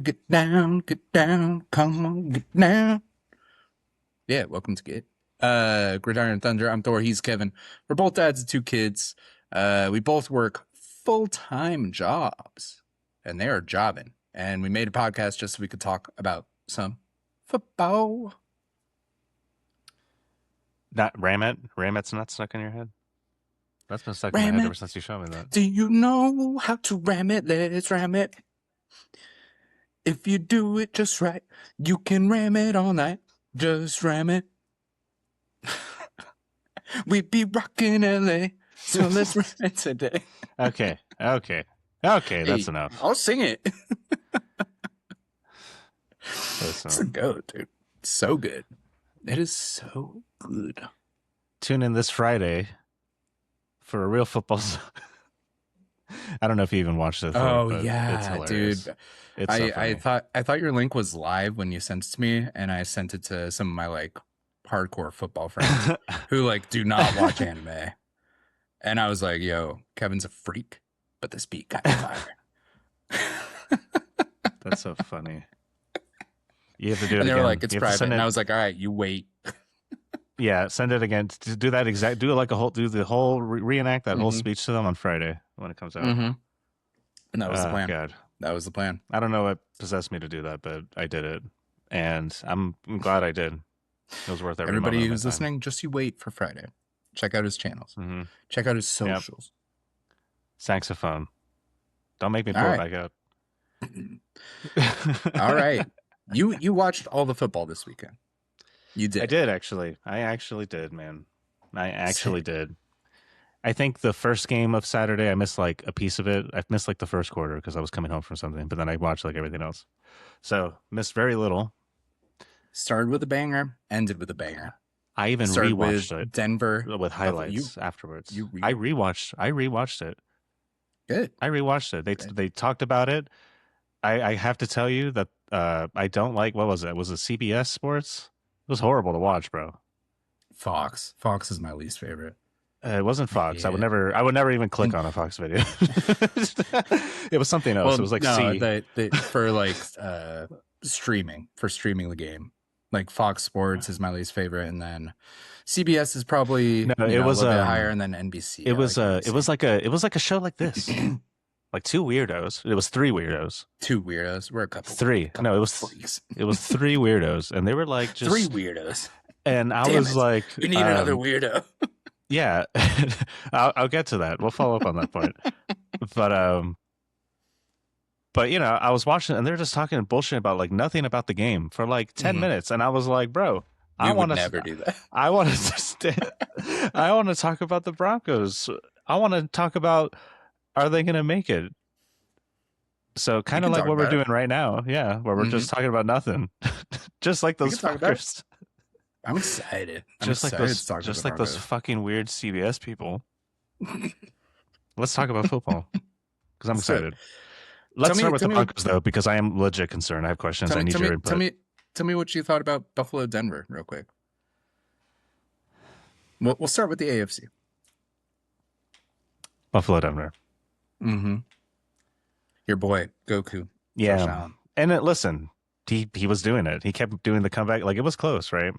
get down, come on, get down. Yeah, welcome to Get. Gridiron Thunder. I'm Thor. He's Kevin. We're both dads of two kids. We both work full-time jobs, and they are jobbing. And we made a podcast just so we could talk about some football. Not Ramit? Ramit's not stuck in your head? That's been stuck in my head ever since you showed me that. Do you know how to ram it? Let's ram it. If you do it just right, you can ram it all night. Just ram it. We be rocking LA, so let's ram it today. Okay, that's enough. I'll sing it. Listen. It's a go, dude. It's so good. It is so good. Tune in this Friday for a real football. I don't know if you even watched it. Oh yeah, dude. It's I thought your link was live when you sent it to me, and I sent it to some of my like hardcore football friends who like do not watch anime. And I was like, yo, Kevin's a freak, but this beat got fire. That's so funny. You have to do it and they again. were like, it's private. And I was like, all right, you wait. Yeah, send it again. Do that exact. Do it like reenact that whole speech to them on Friday when it comes out. Mm-hmm. And that was the plan. God. That was the plan. I don't know what possessed me to do that, but I did it, and I'm glad I did. It was worth every Everybody moment who's listening, just you wait for Friday. Check out his channels. Mm-hmm. Check out his socials. Yep. Saxophone. Don't make me pull it back out. All right. You watched all the football this weekend. You did. I did, actually. I actually did, man. I actually did. I think the first game of Saturday, I missed like a piece of it. I missed like the first quarter because I was coming home from something, but then I watched like everything else. So missed very little. Started with a banger, ended with a banger. I even rewatched it. Denver with highlights afterwards. I rewatched it. Good. I rewatched it. They talked about it. I have to tell you that I don't like, what was it? Was it CBS Sports? It was horrible to watch, bro. Fox is my least favorite. It wasn't Fox. Yeah. I would never even click on a Fox video. It was something else. Well, it was like for like streaming the game. Like Fox Sports is my least favorite, and then CBS is probably a little bit higher, and then NBC. It was like a show like this. Like two weirdos. It was three weirdos. Two weirdos. We're a couple. Three. No, it was freaks. It was three weirdos, and they were like just three weirdos. And I was like, we need another weirdo. Yeah, I'll get to that. We'll follow up on that point. But I was watching, and they're just talking bullshit about like nothing about the game for like 10 minutes, and I was like, bro, I want to never do that. I want to talk about the Broncos. I want to talk about, are they going to make it? So kind of like what we're doing right now. Yeah. Where we're just talking about nothing. Just like those fuckers. I'm excited. Just like those fucking weird CBS people. Let's talk about football. Because I'm excited. Let's start with the Broncos though, because I am legit concerned. I have questions. I need your input. Tell me what you thought about Buffalo Denver real quick. We'll start with the AFC. Buffalo Denver. Mm-hmm. Your boy, Goku. Yeah. And listen, he was doing it. He kept doing the comeback. Like, it was close, right?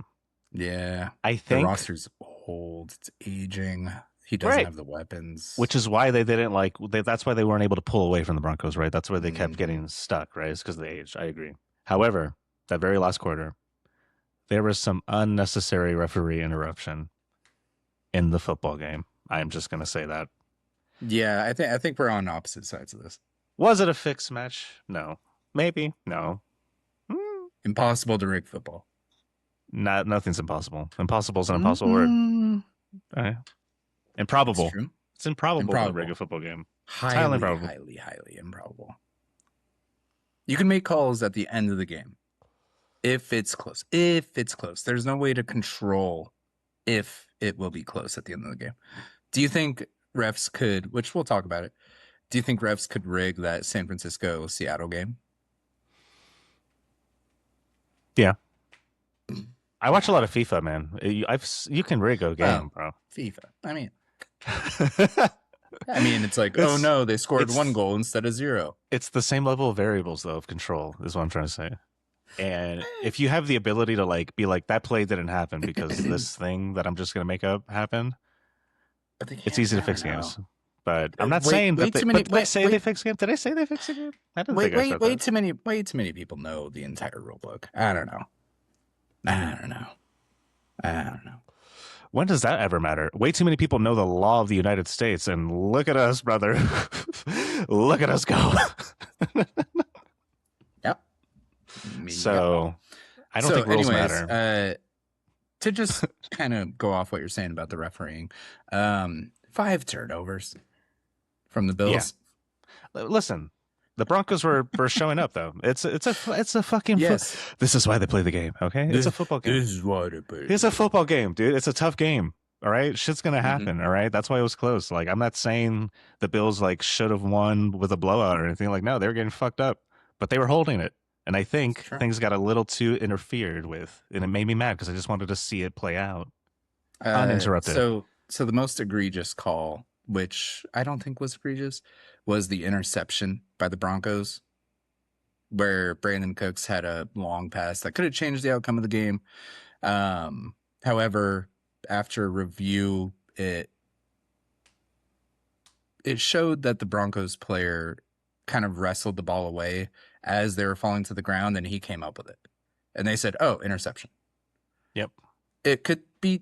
Yeah. I think the roster's old. It's aging. He doesn't have the weapons. Which is why they didn't that's why they weren't able to pull away from the Broncos, right? That's where they kept getting stuck, right? It's because of the age. I agree. However, that very last quarter, there was some unnecessary referee interruption in the football game. I'm just going to say that. Yeah, I think we're on opposite sides of this. Was it a fixed match? No. Maybe. No. Impossible to rig football. Nothing's impossible. Impossible is an impossible word. All right. Improbable. It's improbable to rig a football game. Highly improbable. You can make calls at the end of the game if it's close. There's no way to control if it will be close at the end of the game. Do you think refs could, which we'll talk about it, do you think refs could rig that San Francisco-Seattle game? Yeah. I watch a lot of FIFA, man. You can rig a game, bro. FIFA. I mean, I mean, it's like, oh no, they scored it's- 1 goal instead of 0. It's the same level of variables though of control is what I'm trying to say. And if you have the ability to like be like that play didn't happen because this thing that I'm just gonna make up happened, it's easy to fix games. But I'm not saying that they, but did I say they fix game? Did I say they fix the game? I don't think I said that. Way too many people know the entire rule book. I don't know. When does that ever matter? Way too many people know the law of the United States, and look at us, brother. Look at us go. Yep. So I don't think rules matter. To just kind of go off what you're saying about the refereeing, 5 turnovers from the Bills. Yeah. Listen, the Broncos were showing up though. It's a fucking this is why they play the game. Okay, it's a football game. This is why they play. It's a football game, dude. It's a tough game. All right, shit's gonna happen. All right, that's why it was close. Like I'm not saying the Bills like should have won with a blowout or anything. Like no, they were getting fucked up, but they were holding it. And I think things got a little too interfered with, and it made me mad because I just wanted to see it play out uninterrupted. So the most egregious call, which I don't think was egregious, was the interception by the Broncos, where Brandon Cooks had a long pass that could have changed the outcome of the game. However, after review, it showed that the Broncos player kind of wrestled the ball away as they were falling to the ground, and he came up with it. And they said, oh, interception. Yep. It could be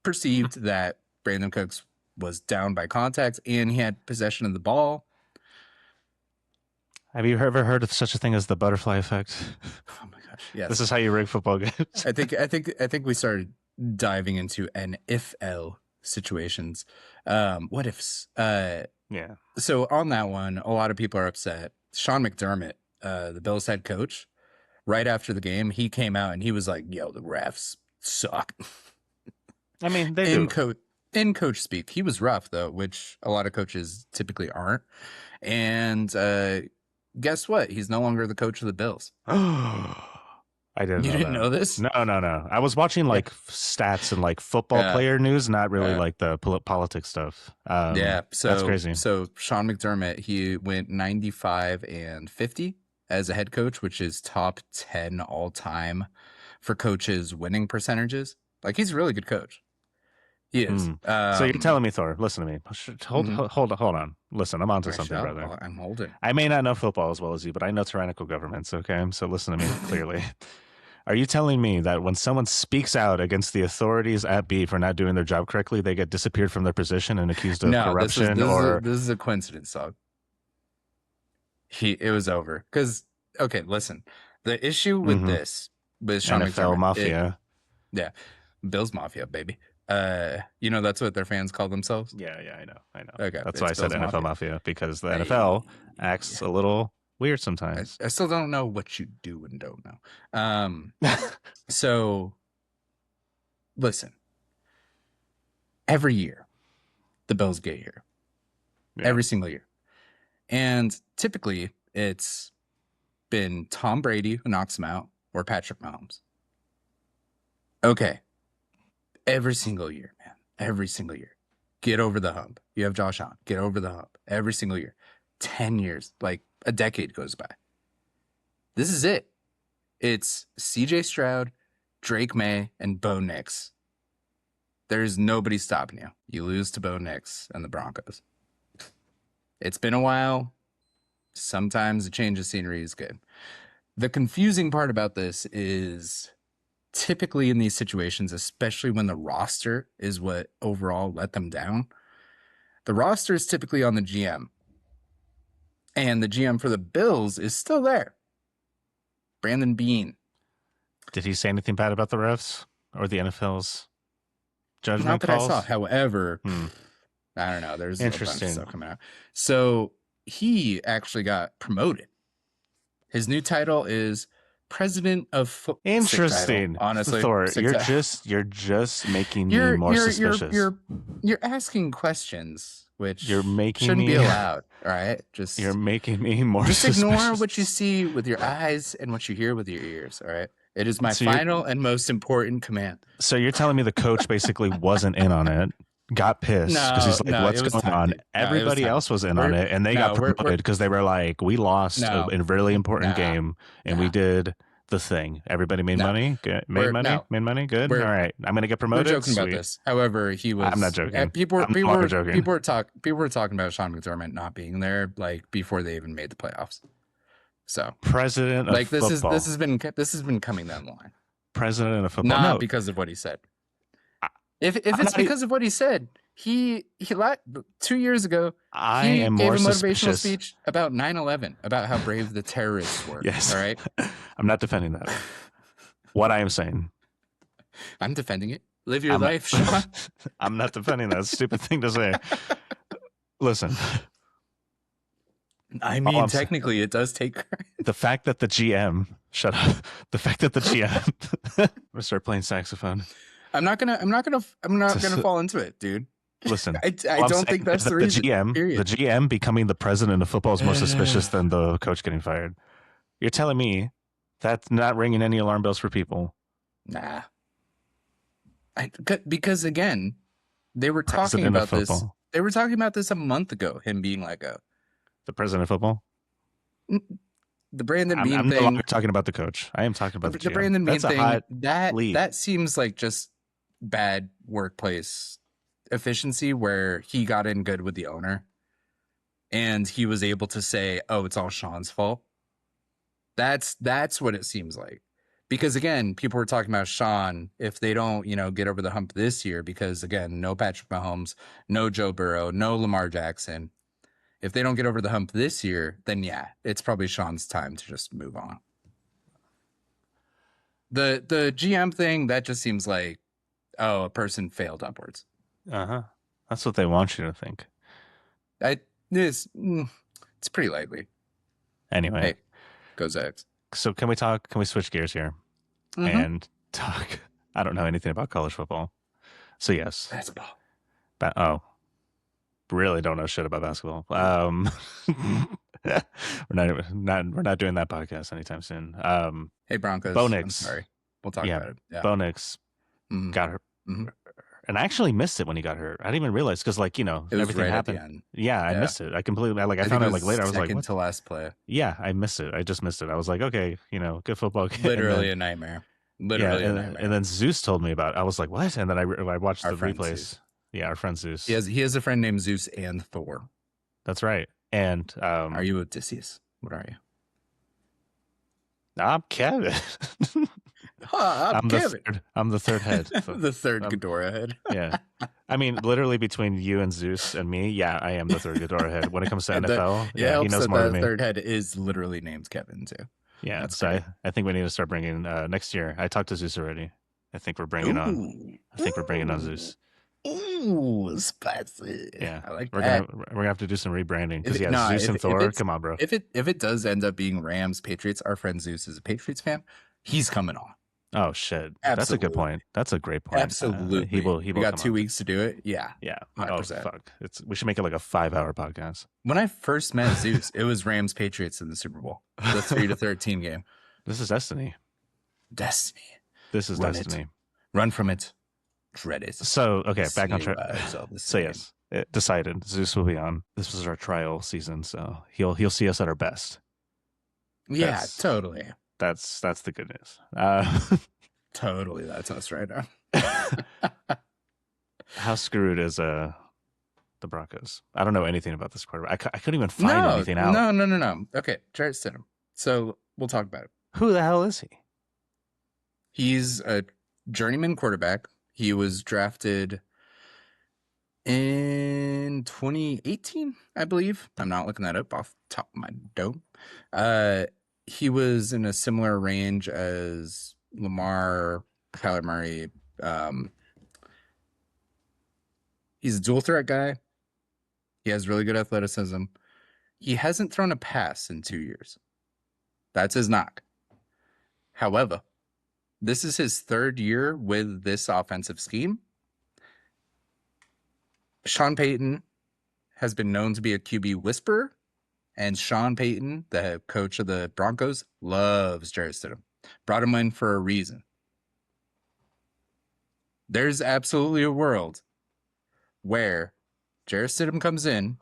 perceived that Brandon Cooks was down by contact and he had possession of the ball. Have you ever heard of such a thing as the butterfly effect? Oh my gosh. Yes. This is how you rig football games. I think we started diving into NFL situations. What ifs? Yeah. So on that one, a lot of people are upset. Sean McDermott, the Bills head coach, right after the game, he came out and he was like, yo, the refs suck. I mean, they do. In coach speak. He was rough, though, which a lot of coaches typically aren't. And guess what? He's no longer the coach of the Bills. I didn't. You didn't know this? No. I was watching like stats and like football player news, not really like the politics stuff. So that's crazy. So Sean McDermott, he went 95-50 as a head coach, which is top 10 all time for coaches' winning percentages. Like he's a really good coach. He is. So you're telling me, Thor? Listen to me. Hold on. Listen, I'm onto something, brother. I'm holding. I may not know football as well as you, but I know tyrannical governments. Okay, so listen to me clearly. Are you telling me that when someone speaks out against the authorities at B for not doing their job correctly, they get disappeared from their position and accused of corruption? This is a coincidence, dog. It was over. Because, okay, listen. The issue with this with Sean NFL McDermott, Mafia. Bills Mafia, baby. That's what their fans call themselves? Yeah, I know. Okay. That's why I said NFL Mafia, because the NFL acts a little weird sometimes. I still don't know what you do and don't know. So, listen. Every year, the Bills get here. Yeah. Every single year. And typically, it's been Tom Brady who knocks them out or Patrick Mahomes. Okay. Every single year, man. Every single year. Get over the hump. You have Josh Allen. Get over the hump. Every single year. 10 years. Like a decade goes by. This is it. It's CJ Stroud, Drake May, and Bo Nix. There's nobody stopping you. You lose to Bo Nix and the Broncos. It's been a while. Sometimes a change of scenery is good. The confusing part about this is typically in these situations, especially when the roster is what overall let them down, the roster is typically on the GM. And the GM for the Bills is still there. Brandon Beane. Did he say anything bad about the refs or the NFL's judgment Not that calls? I saw. However, I don't know. There's interesting a bunch of stuff coming out. So he actually got promoted. His new title is President of Football. Interesting. Honestly, Thor, you're just making me more suspicious. You're asking questions which shouldn't be allowed. All right, you're making me more. Just suspicious. Ignore what you see with your eyes and what you hear with your ears. All right, it is my final and most important command. So you're telling me the coach basically wasn't in on it, got pissed because he's like, No, "What's it was going time, on?" dude. No, it was Everybody time. else was in on it, and they got promoted because they were like, "We lost No, a really important nah, game, and we nah, did the thing. Everybody made no. money, We're no, made money. Good. All we're right, I'm gonna get we're promoted. joking about Sweet. this. However, he I'm not was joking. people I'm no longer joking. people were talking about Sean McDermott not being there like before they even made the playoffs. So President of like football. this has been coming down the line. President of football. Not No, because of what he said. I, If I'm it's not. because of what he said, he 2 years ago I he am gave more a motivational suspicious. speech about 9/11, about how brave the terrorists were. Yes. All right. I'm not defending that. What I am saying. I'm defending it. Live your I'm life, not, Sean. I'm not defending that. Stupid thing to say. Listen. I mean, technically, it does take. The fact that the GM shut up. The fact that the GM. I'm gonna start playing saxophone. I'm not gonna fall into it, dude. Listen, I don't think that's the reason. The GM becoming the president of football is more suspicious than the coach getting fired. You're telling me that's not ringing any alarm bells for people? Nah. Because again, they were talking President about this. They were talking about this a month ago. Him being like the president of football. The Brandon Bean I'm thing. no longer talking about the coach. I am talking about the GM. Brandon Bean thing. Lead. That seems like just bad workplace efficiency, where he got in good with the owner, and he was able to say, "Oh, it's all Sean's fault." That's what it seems like. Because again, people were talking about Sean, if they don't, get over the hump this year, because again, no Patrick Mahomes, no Joe Burrow, no Lamar Jackson. If they don't get over the hump this year, then yeah, it's probably Sean's time to just move on. The GM thing, that just seems like, oh, a person failed upwards. That's what they want you to think. It's pretty likely. Anyway, hey, go Zags. So can we switch gears here and talk? I don't know anything about college football. So yes. Basketball. Really don't know shit about basketball. we're not doing that podcast anytime soon. Hey Broncos. Bo Nix. I'm sorry. We'll talk about it. Yeah. Bo Nix got hurt. And I actually missed it when he got hurt. I didn't even realize because, everything right happened. Yeah, I missed it. I completely I found it later. I was like, "What?" To last play. Yeah, I missed it. I just missed it. I was like, okay, good football game. Literally a nightmare. Literally a nightmare. And then Zeus told me about it. I was like, what? And then I watched the replays. Zeus. Yeah, our friend Zeus. He has a friend named Zeus and Thor. That's right. And are you Odysseus? What are you? I'm Kevin. I'm Kevin. I'm the third head. The third Ghidorah head. Yeah. I mean, literally between you and Zeus and me, yeah, I am the third Ghidorah head. When it comes to NFL, he knows more than me. The third head is literally named Kevin, too. Yeah, that's so I think we need to start bringing next year. I talked to Zeus already. I think we're bringing on Zeus. Ooh, spicy. Yeah, I like that. We're gonna have to do some rebranding because Zeus and Thor. Come on, bro. If it does end up being Rams Patriots, our friend Zeus is a Patriots fan. He's coming on. Oh shit, absolutely. That's a good point. That's a great point. Absolutely, he will. We got 2 weeks to do it. Yeah, 100%. Oh fuck, we should make it like a 5-hour podcast. When I first met Zeus, it was Rams Patriots in the Super Bowl, the 3-13 game. This is destiny. This is destiny. Run from it. Dread it. So okay, back on track. So yes, it decided Zeus will be on. This was our trial season, so he'll see us at our best. Yeah, totally. That's the good news. Totally, that's us right now. How screwed is the Broncos? I don't know anything about this quarterback. I couldn't even find anything out. No. Okay, Jarrett Stidham. So we'll talk about it. Who the hell is he? He's a journeyman quarterback. He was drafted in 2018, I believe. I'm not looking that up off the top of my dome. He was in a similar range as Lamar, Kyler Murray. He's a dual threat guy. He has really good athleticism. He hasn't thrown a pass in 2 years. That's his knock. However, this is his third year with this offensive scheme. Sean Payton has been known to be a QB whisperer, and Sean Payton, the coach of the Broncos, loves Jarrett Stidham. Brought him in for a reason. There's absolutely a world where Jarrett Stidham comes in,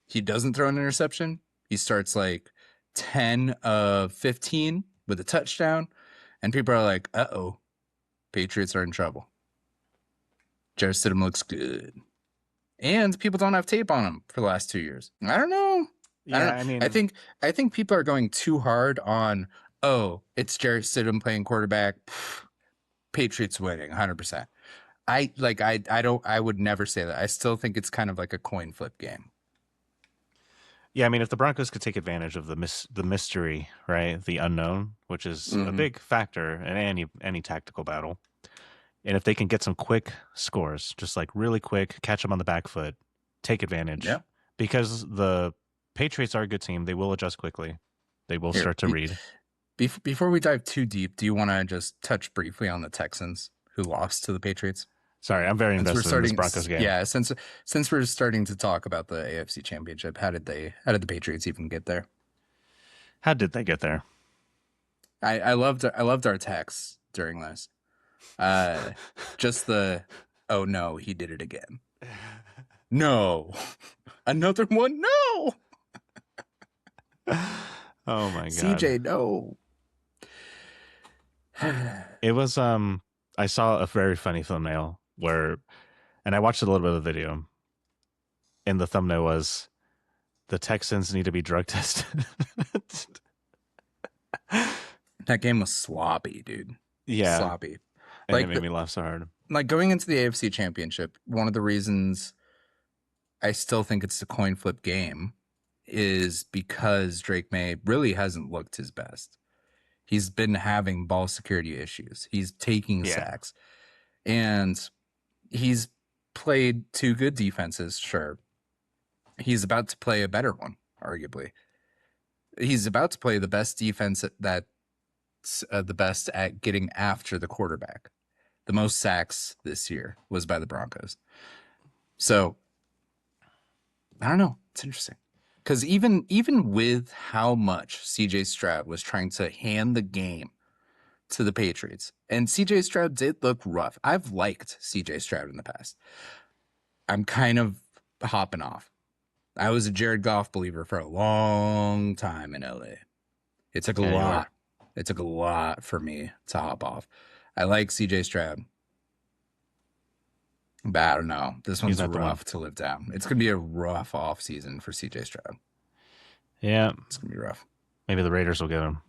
he doesn't throw an interception. He starts like 10 of 15 with a touchdown, and people are like, "Uh-oh, Patriots are in trouble." Jarrett Stidham looks good. And people don't have tape on him for the last 2 years. I don't know. Yeah, I think people are going too hard on, oh, it's Jarrett Stidham playing quarterback. Pfft, Patriots winning 100%. I would never say that. I still think it's kind of like a coin flip game. Yeah, I mean, if the Broncos could take advantage of the mystery, right, the unknown, which is a big factor in any tactical battle, and if they can get some quick scores, just like really quick, catch them on the back foot, take advantage, because the Patriots are a good team. They will adjust quickly. They will start to read. Before we dive too deep, do you want to just touch briefly on the Texans who lost to the Patriots? Sorry, I'm very invested in this Broncos game. Yeah, since we're starting to talk about the AFC Championship, how did the Patriots even get there? How did they get there? I loved our texts during this. Just the, oh no, he did it again. No, another one. No. Oh my god, CJ, no. It was I saw a very funny thumbnail and I watched a little bit of the video, and the thumbnail was, the Texans need to be drug tested. That game was sloppy, dude. Yeah, sloppy. And it made me laugh so hard. Like going into the AFC Championship, one of the reasons I still think it's a coin flip game is because Drake May really hasn't looked his best. He's been having ball security issues. He's taking sacks. And he's played 2 good defenses, sure. He's about to play a better one, arguably. He's about to play the best defense that's the best at getting after the quarterback. The most sacks this year was by the Broncos. So, I don't know. It's interesting. Because even with how much CJ Stroud was trying to hand the game to the Patriots, and CJ Stroud did look rough. I've liked CJ Stroud in the past. I'm kind of hopping off. I was a Jared Goff believer for a long time in LA. It took a lot. It took a lot for me to hop off. I like CJ Stroud. But I don't know. This one's rough to live down. It's going to be a rough off season for CJ Stroud. Yeah. It's going to be rough. Maybe the Raiders will get him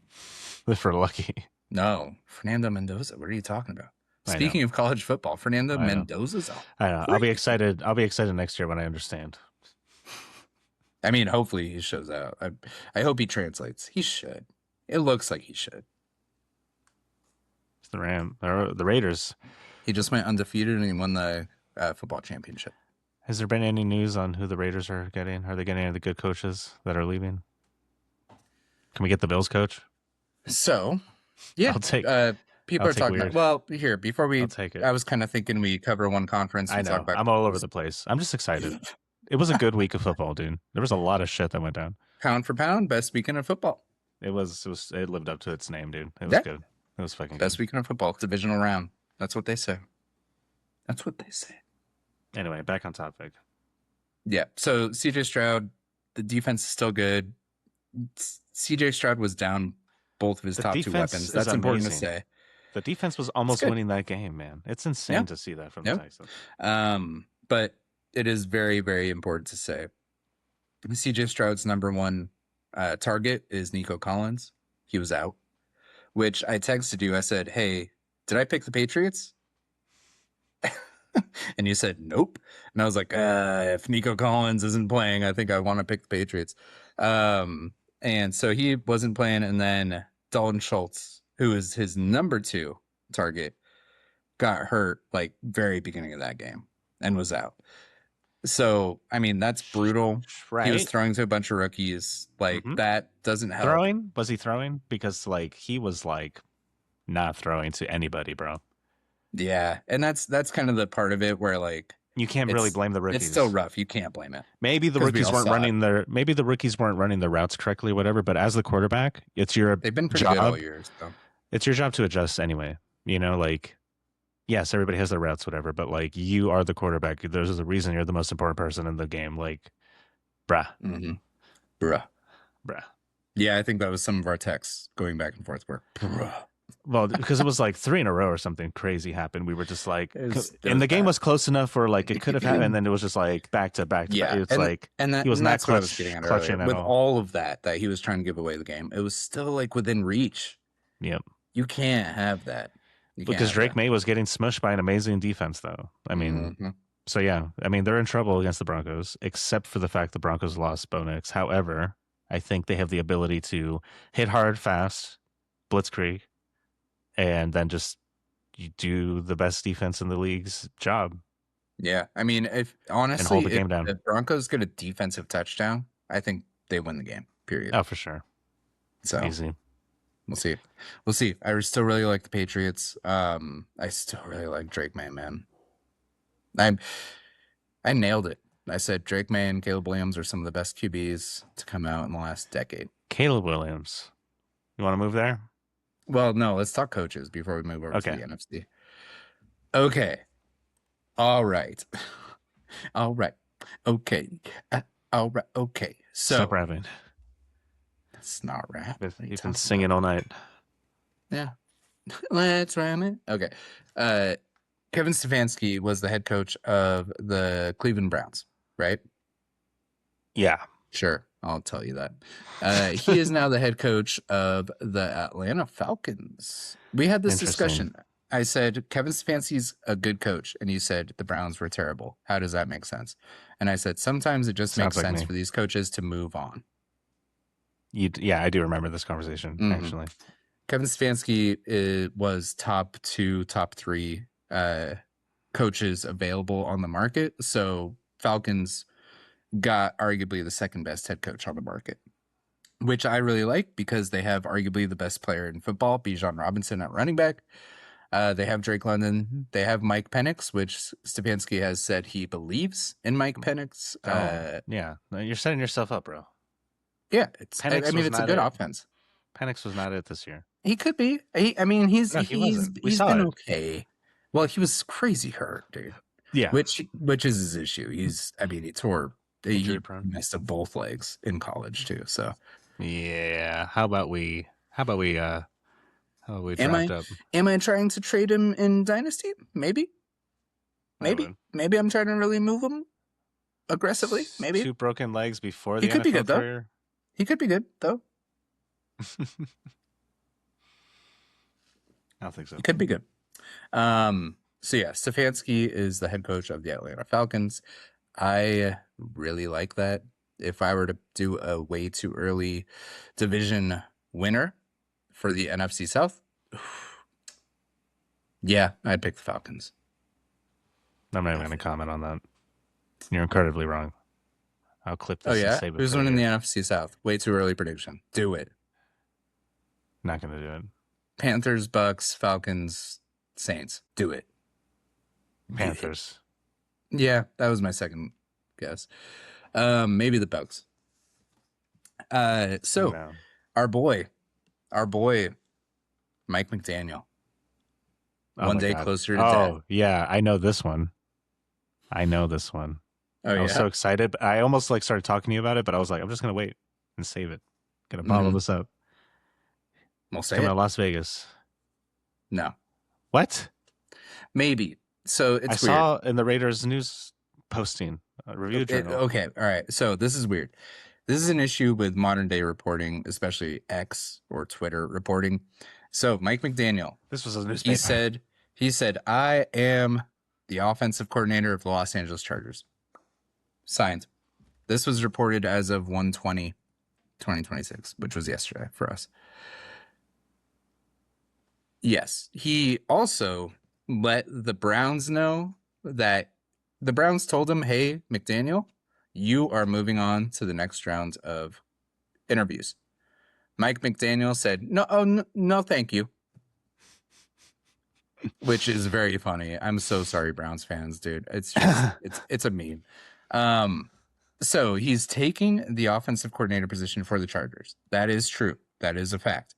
if we're lucky. No. Fernando Mendoza. What are you talking about? Speaking of college football, Fernando Mendoza's out. I know. I'll be excited. I'll be excited next year when I understand. I mean, hopefully he shows out. I hope he translates. He should. It looks like he should. It's the Raiders. He just went undefeated and he won the football championship. Has there been any news on who the Raiders are getting? Are they getting any of the good coaches that are leaving? Can we get the Bills coach? So, yeah. I'll take. People are talking about, well, here, before we, I'll take it. I was kind of thinking we cover one conference. I know. I'm all over the place. I'm just excited. It was a good week of football, dude. There was a lot of shit that went down. Pound for pound, best weekend of football. It lived up to its name, dude. It was good. It was fucking best weekend of football. Divisional round. That's what they say. That's what they say. Anyway, back on topic. Yeah. So CJ Stroud, the defense is still good. CJ Stroud was down both of his top 2 weapons. That's important to say. The defense was almost winning that game, man. It's insane to see that from the Texans. But it is very, very important to say CJ Stroud's number 1 target is Nico Collins. He was out, which I texted you. I said, hey, did I pick the Patriots? And you said, nope. And I was like, if Nico Collins isn't playing, I think I want to pick the Patriots. And so he wasn't playing. And then Dalton Schultz, who is his number 2 target, got hurt like very beginning of that game and was out. So, I mean, that's brutal. Right. He was throwing to a bunch of rookies. Like, that doesn't help. Throwing? Was he throwing? Because, like, he was, like, not throwing to anybody, bro. Yeah. And that's kind of the part of it where, like, you can't really blame the rookies. It's still rough. You can't blame it. Maybe the rookies weren't running their routes correctly, whatever. But as the quarterback, it's your They've been pretty good all year. So. It's your job to adjust anyway. You know, like, yes, everybody has their routes, whatever, but like you are the quarterback. There's a reason you're the most important person in the game. Like, bruh, Mm-hmm. Bruh. bruh. Yeah, I think that was some of our texts going back and forth. Were bruh. Well, because it was like 3 in a row or something crazy happened. We were just like, It and was the game bad. was close enough where like it could have happened, and then it was just like back to back to back. Yeah, It's like he was and not that's what I was getting at earlier. clutching at With all. all of that he was trying to give away the game, it was still like within reach. Yep. You can't have that. You can't Because have Drake that. May was getting smushed by an amazing defense, though. I mean, Mhm. so yeah, I mean they're in trouble against the Broncos, except for the fact the Broncos lost Bo Nix. However, I think they have the ability to hit hard, fast, blitzkrieg, and then just you do the best defense in the league's job Yeah, I mean, if and hold honestly, the if game down. the Broncos get a defensive touchdown, I think they win the game. Period. Oh, for sure, So easy. we'll see. We'll see. I still really like the Patriots. I still really like Drake May, man. I nailed it. I said Drake May and Caleb Williams are some of the best QBs to come out in the last decade. Caleb Williams, you want to move there? Well, no, let's talk coaches before we move over to Okay. the NFC. Okay. All right. All right. Okay. All right. Okay. So Stop rapping. that's not rap. What are you You've been talking singing about? all night. Yeah. Let's ram it. Okay. Kevin Stefanski was the head coach of the Cleveland Browns, right? Yeah. Sure. I'll tell you that. He is now the head coach of the Atlanta Falcons. We had this Interesting. discussion. I said, Kevin Stefanski's a good coach. And you said the Browns were terrible. How does that make sense? And I said, sometimes it just Sounds makes like sense me. for these coaches to move on. Yeah, I do remember this conversation, Mhm. actually. Kevin Stefanski was top 2, top 3 coaches available on the market. So Falcons got arguably the second best head coach on the market, which I really like because they have arguably the best player in football, Bijan Robinson at running back. They have Drake London. They have Mike Penix, which Stefanski has said he believes in Mike Penix. Yeah. No, you're setting yourself up, bro. Yeah, Penix I mean, was it's a not good it. offense. Penix was not it this year. He could be. I mean, No, he wasn't. We he's saw been it. okay. Well, he was crazy hurt, dude. Yeah. Which is his issue. He tore. Injury He prone. messed up both legs in college too. So Yeah. How about we draft up? am I trying to trade him in Dynasty? Maybe. Maybe I'm trying to really move him aggressively. Maybe 2 broken legs before he the could NFL be good career. though. He could be good though. I don't think so. He could be good. So yeah, Stefanski is the head coach of the Atlanta Falcons. I really like that. If I were to do a way too early division winner for the NFC South, yeah, I'd pick the Falcons. I'm not even going to comment on that. You're incredibly wrong. I'll clip this. Oh yeah, and save it who's for winning the later. NFC South? Way too early prediction. Do it. Not going to do it. Panthers, Bucks, Falcons, Saints. Do it. Panthers. Yeah, that was my second guess. Maybe the Bucks. So No. our boy, Mike McDaniel. Oh One my day God. closer to death. Oh, yeah. I know this one. Oh, I was yeah. so excited. I almost started talking to you about it, but I was like, I'm just going to wait and save it. Gonna bottle this up. We'll say Coming it. to Las Vegas. No. What? Maybe. So it's I weird. saw in the Raiders news posting, review journal. Okay. All right. So this is weird. This is an issue with modern day reporting, especially X or Twitter reporting. So Mike McDaniel, This was a newspaper. he said, I am the offensive coordinator of the Los Angeles Chargers. Signed. This was reported as of 1/20/2026, which was yesterday for us. Yes. He also let the Browns know that the Browns told him, hey, McDaniel, you are moving on to the next round of interviews. Mike McDaniel said, no, thank you. Which is very funny. I'm so sorry, Browns fans, dude. It's just, it's a meme. So he's taking the offensive coordinator position for the Chargers. That is true. That is a fact.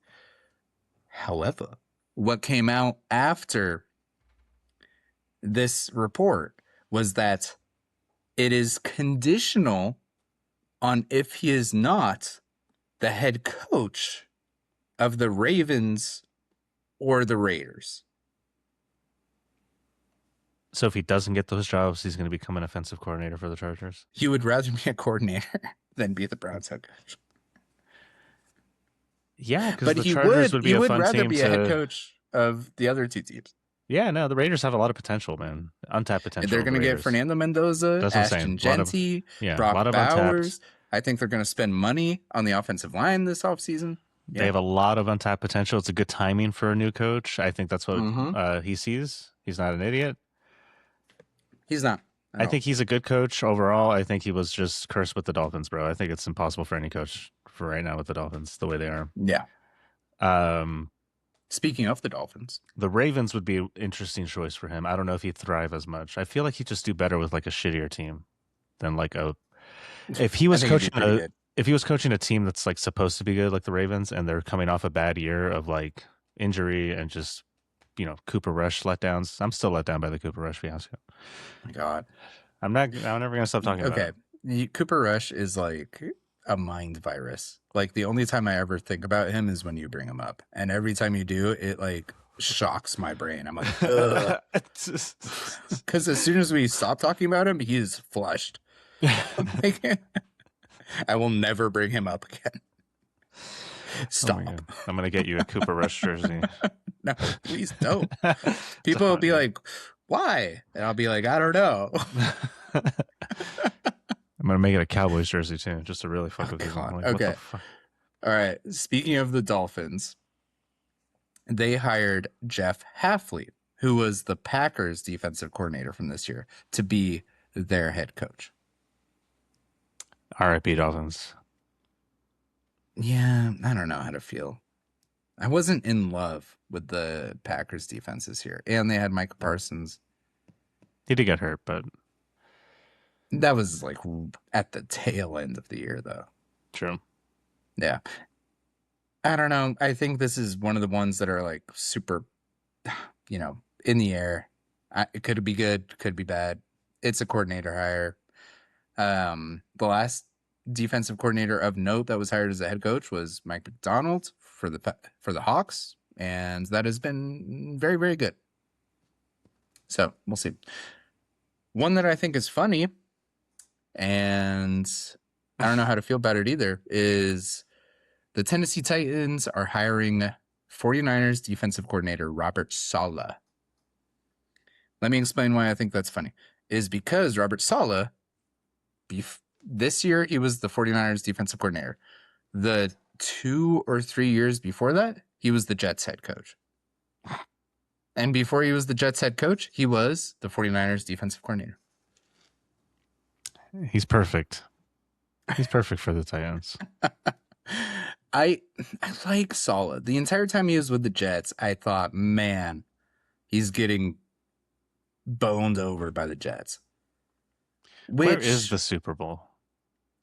However, what came out after this report was that it is conditional on if he is not the head coach of the Ravens or the Raiders. So if he doesn't get those jobs, he's going to become an offensive coordinator for the Chargers. He would rather be a coordinator than be the Browns head coach. Yeah, because But the he Chargers would be a fun rather team be a head coach of the other two teams. Yeah, no, the Raiders have a lot of potential, man. Untapped potential. They're going to get Fernando Mendoza, That's what I'm Ashton saying. Genty, a Brock lot of Bowers. untapped. I think they're going to spend money on the offensive line this offseason. They have a lot of untapped potential. It's a good timing for a new coach. I think that's what he sees. He's not an idiot. He's not. I think he's a good coach overall. I think he was just cursed with the Dolphins, bro. I think it's impossible for any coach for right now with the Dolphins, the way they are. Yeah. Speaking of the Dolphins, the Ravens would be an interesting choice for him. I don't know if he'd thrive as much. I feel like he'd just do better with like a shittier team than like a. If he was coaching a team that's like supposed to be good, like the Ravens, and they're coming off a bad year of like injury and just Cooper Rush letdowns. I'm still let down by the Cooper Rush fiasco. Oh my God, I'm never gonna stop talking about it. Okay, Cooper Rush is like a mind virus. Like the only time I ever think about him is when you bring him up, and every time you do, it like shocks my brain. I'm like, because as soon as we stop talking about him, he is flushed. I will never bring him up again. Stop. Oh, I'm gonna get you a Cooper Rush jersey. No, please don't. People will be like, why? And I'll be like, I don't know. I'm gonna make it a Cowboys jersey too, just to really fuck with people. Like, okay. All right. Speaking of the Dolphins, they hired Jeff Hafley, who was the Packers defensive coordinator from this year, to be their head coach. R.I.P. Dolphins. Yeah, I don't know how to feel. I wasn't in love with the Packers defense this year, and they had Micah Parsons. He did get hurt, but that was like at the tail end of the year, though. True. Yeah. I don't know. I think this is one of the ones that are like super, in the air. It could be good, could be bad. It's a coordinator hire. The last defensive coordinator of note that was hired as a head coach was Mike McDonald for the Hawks, and that has been very, very good. So we'll see. One that I think is funny, and I don't know how to feel about it either, is the Tennessee Titans are hiring 49ers defensive coordinator Robert Saleh. Let me explain why I think that's funny. Is because Robert Saleh, this year he was the 49ers defensive coordinator. The 2 or 3 years before that, he was the Jets head coach. And before he was the Jets head coach, he was the 49ers defensive coordinator. He's perfect. He's perfect for the Titans. I like Saleh. The entire time he was with the Jets, I thought, man, he's getting boned over by the Jets. Where is the Super Bowl?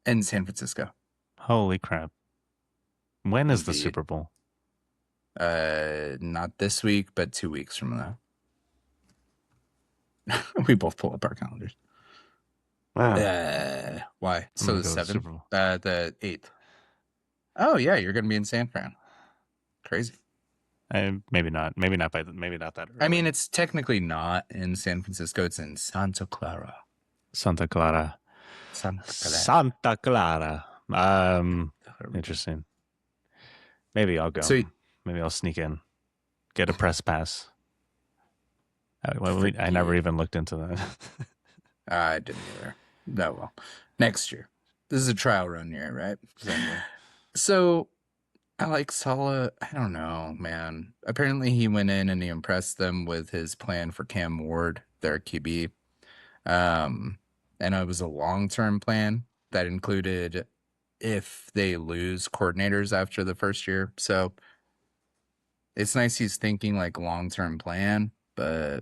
In San Francisco. Holy crap. When is the Super Bowl? Not this week, but 2 weeks from now. We both pull up our calendars. Wow. Why? So the 7th? The 8th. Oh yeah, you're gonna be in San Fran. Crazy. Maybe not. Maybe not that early. I mean, it's technically not in San Francisco. It's in Santa Clara. Santa Clara. Interesting. Maybe I'll go. Maybe I'll sneak in. Get a press pass. I never even looked into that. I didn't either. No, well, next year. This is a trial run year, right? Exactly. So, I like Saleh. I don't know, man. Apparently, he went in and he impressed them with his plan for Cam Ward, their QB. And it was a long-term plan that included if they lose coordinators after the first year. So, it's nice he's thinking like long-term plan, but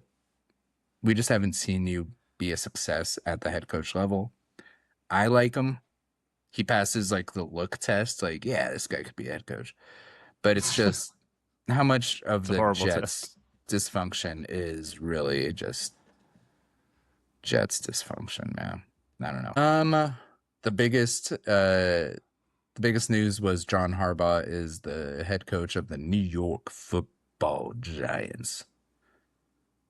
we just haven't seen you be a success at the head coach level. I like him. He passes like the look test. Like, yeah, this guy could be a head coach. But it's just how much of the Jets' dysfunction is really just Jets dysfunction, man. I don't know. The biggest news was John Harbaugh is the head coach of the New York Football Giants.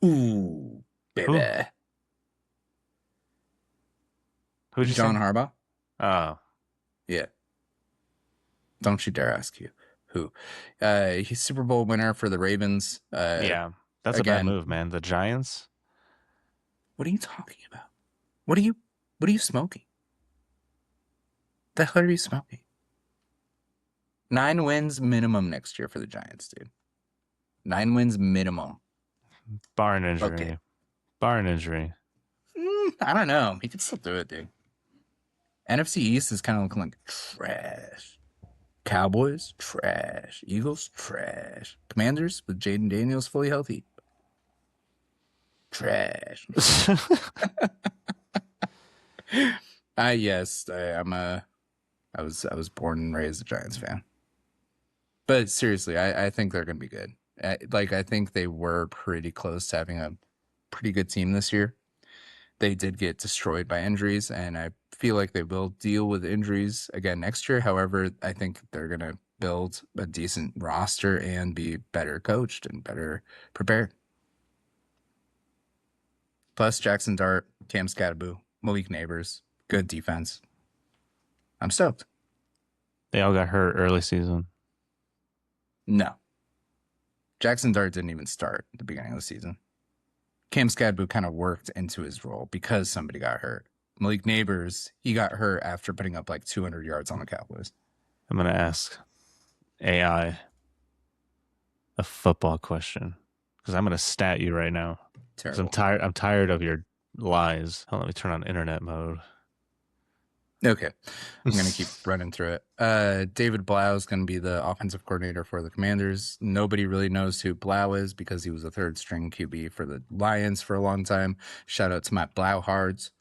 Ooh, Who? baby. Who'd you John say? Harbaugh? Oh, Yeah. Don't you dare ask you who. He's Super Bowl winner for the Ravens. yeah. That's a bad Again, move, man. The Giants. what are you talking about? What are you smoking? The hell are you smoking? 9 wins minimum next year for the Giants, dude. 9 wins minimum. Bar an Okay. injury. Bar an injury. I don't know. He could still do it, dude. NFC East is kind of looking like trash. Cowboys, trash. Eagles, trash. Commanders with Jaden Daniels fully healthy. Trash. I was born and raised a Giants fan. But seriously, I think they're gonna be good. I think they were pretty close to having a pretty good team this year. They did get destroyed by injuries, and I feel like they will deal with injuries again next year. However, I think they're gonna build a decent roster and be better coached and better prepared. Plus Jackson Dart, Cam Scattaboo, Malik Neighbors, good defense. I'm stoked. They all got hurt early season. No. Jackson Dart didn't even start at the beginning of the season. Cam Scadboo kind of worked into his role because somebody got hurt. Malik Neighbors, he got hurt after putting up like 200 yards on the Cowboys. I'm gonna ask AI a football question because I'm gonna stat you right now. Because Terrible. I'm tired of your lies. Hold on, let me turn on internet mode. Okay. I'm going to keep running through it. David Blau is going to be the offensive coordinator for the Commanders. Nobody really knows who Blau is because he was a third string QB for the Lions for a long time. Shout out to my Blauhards.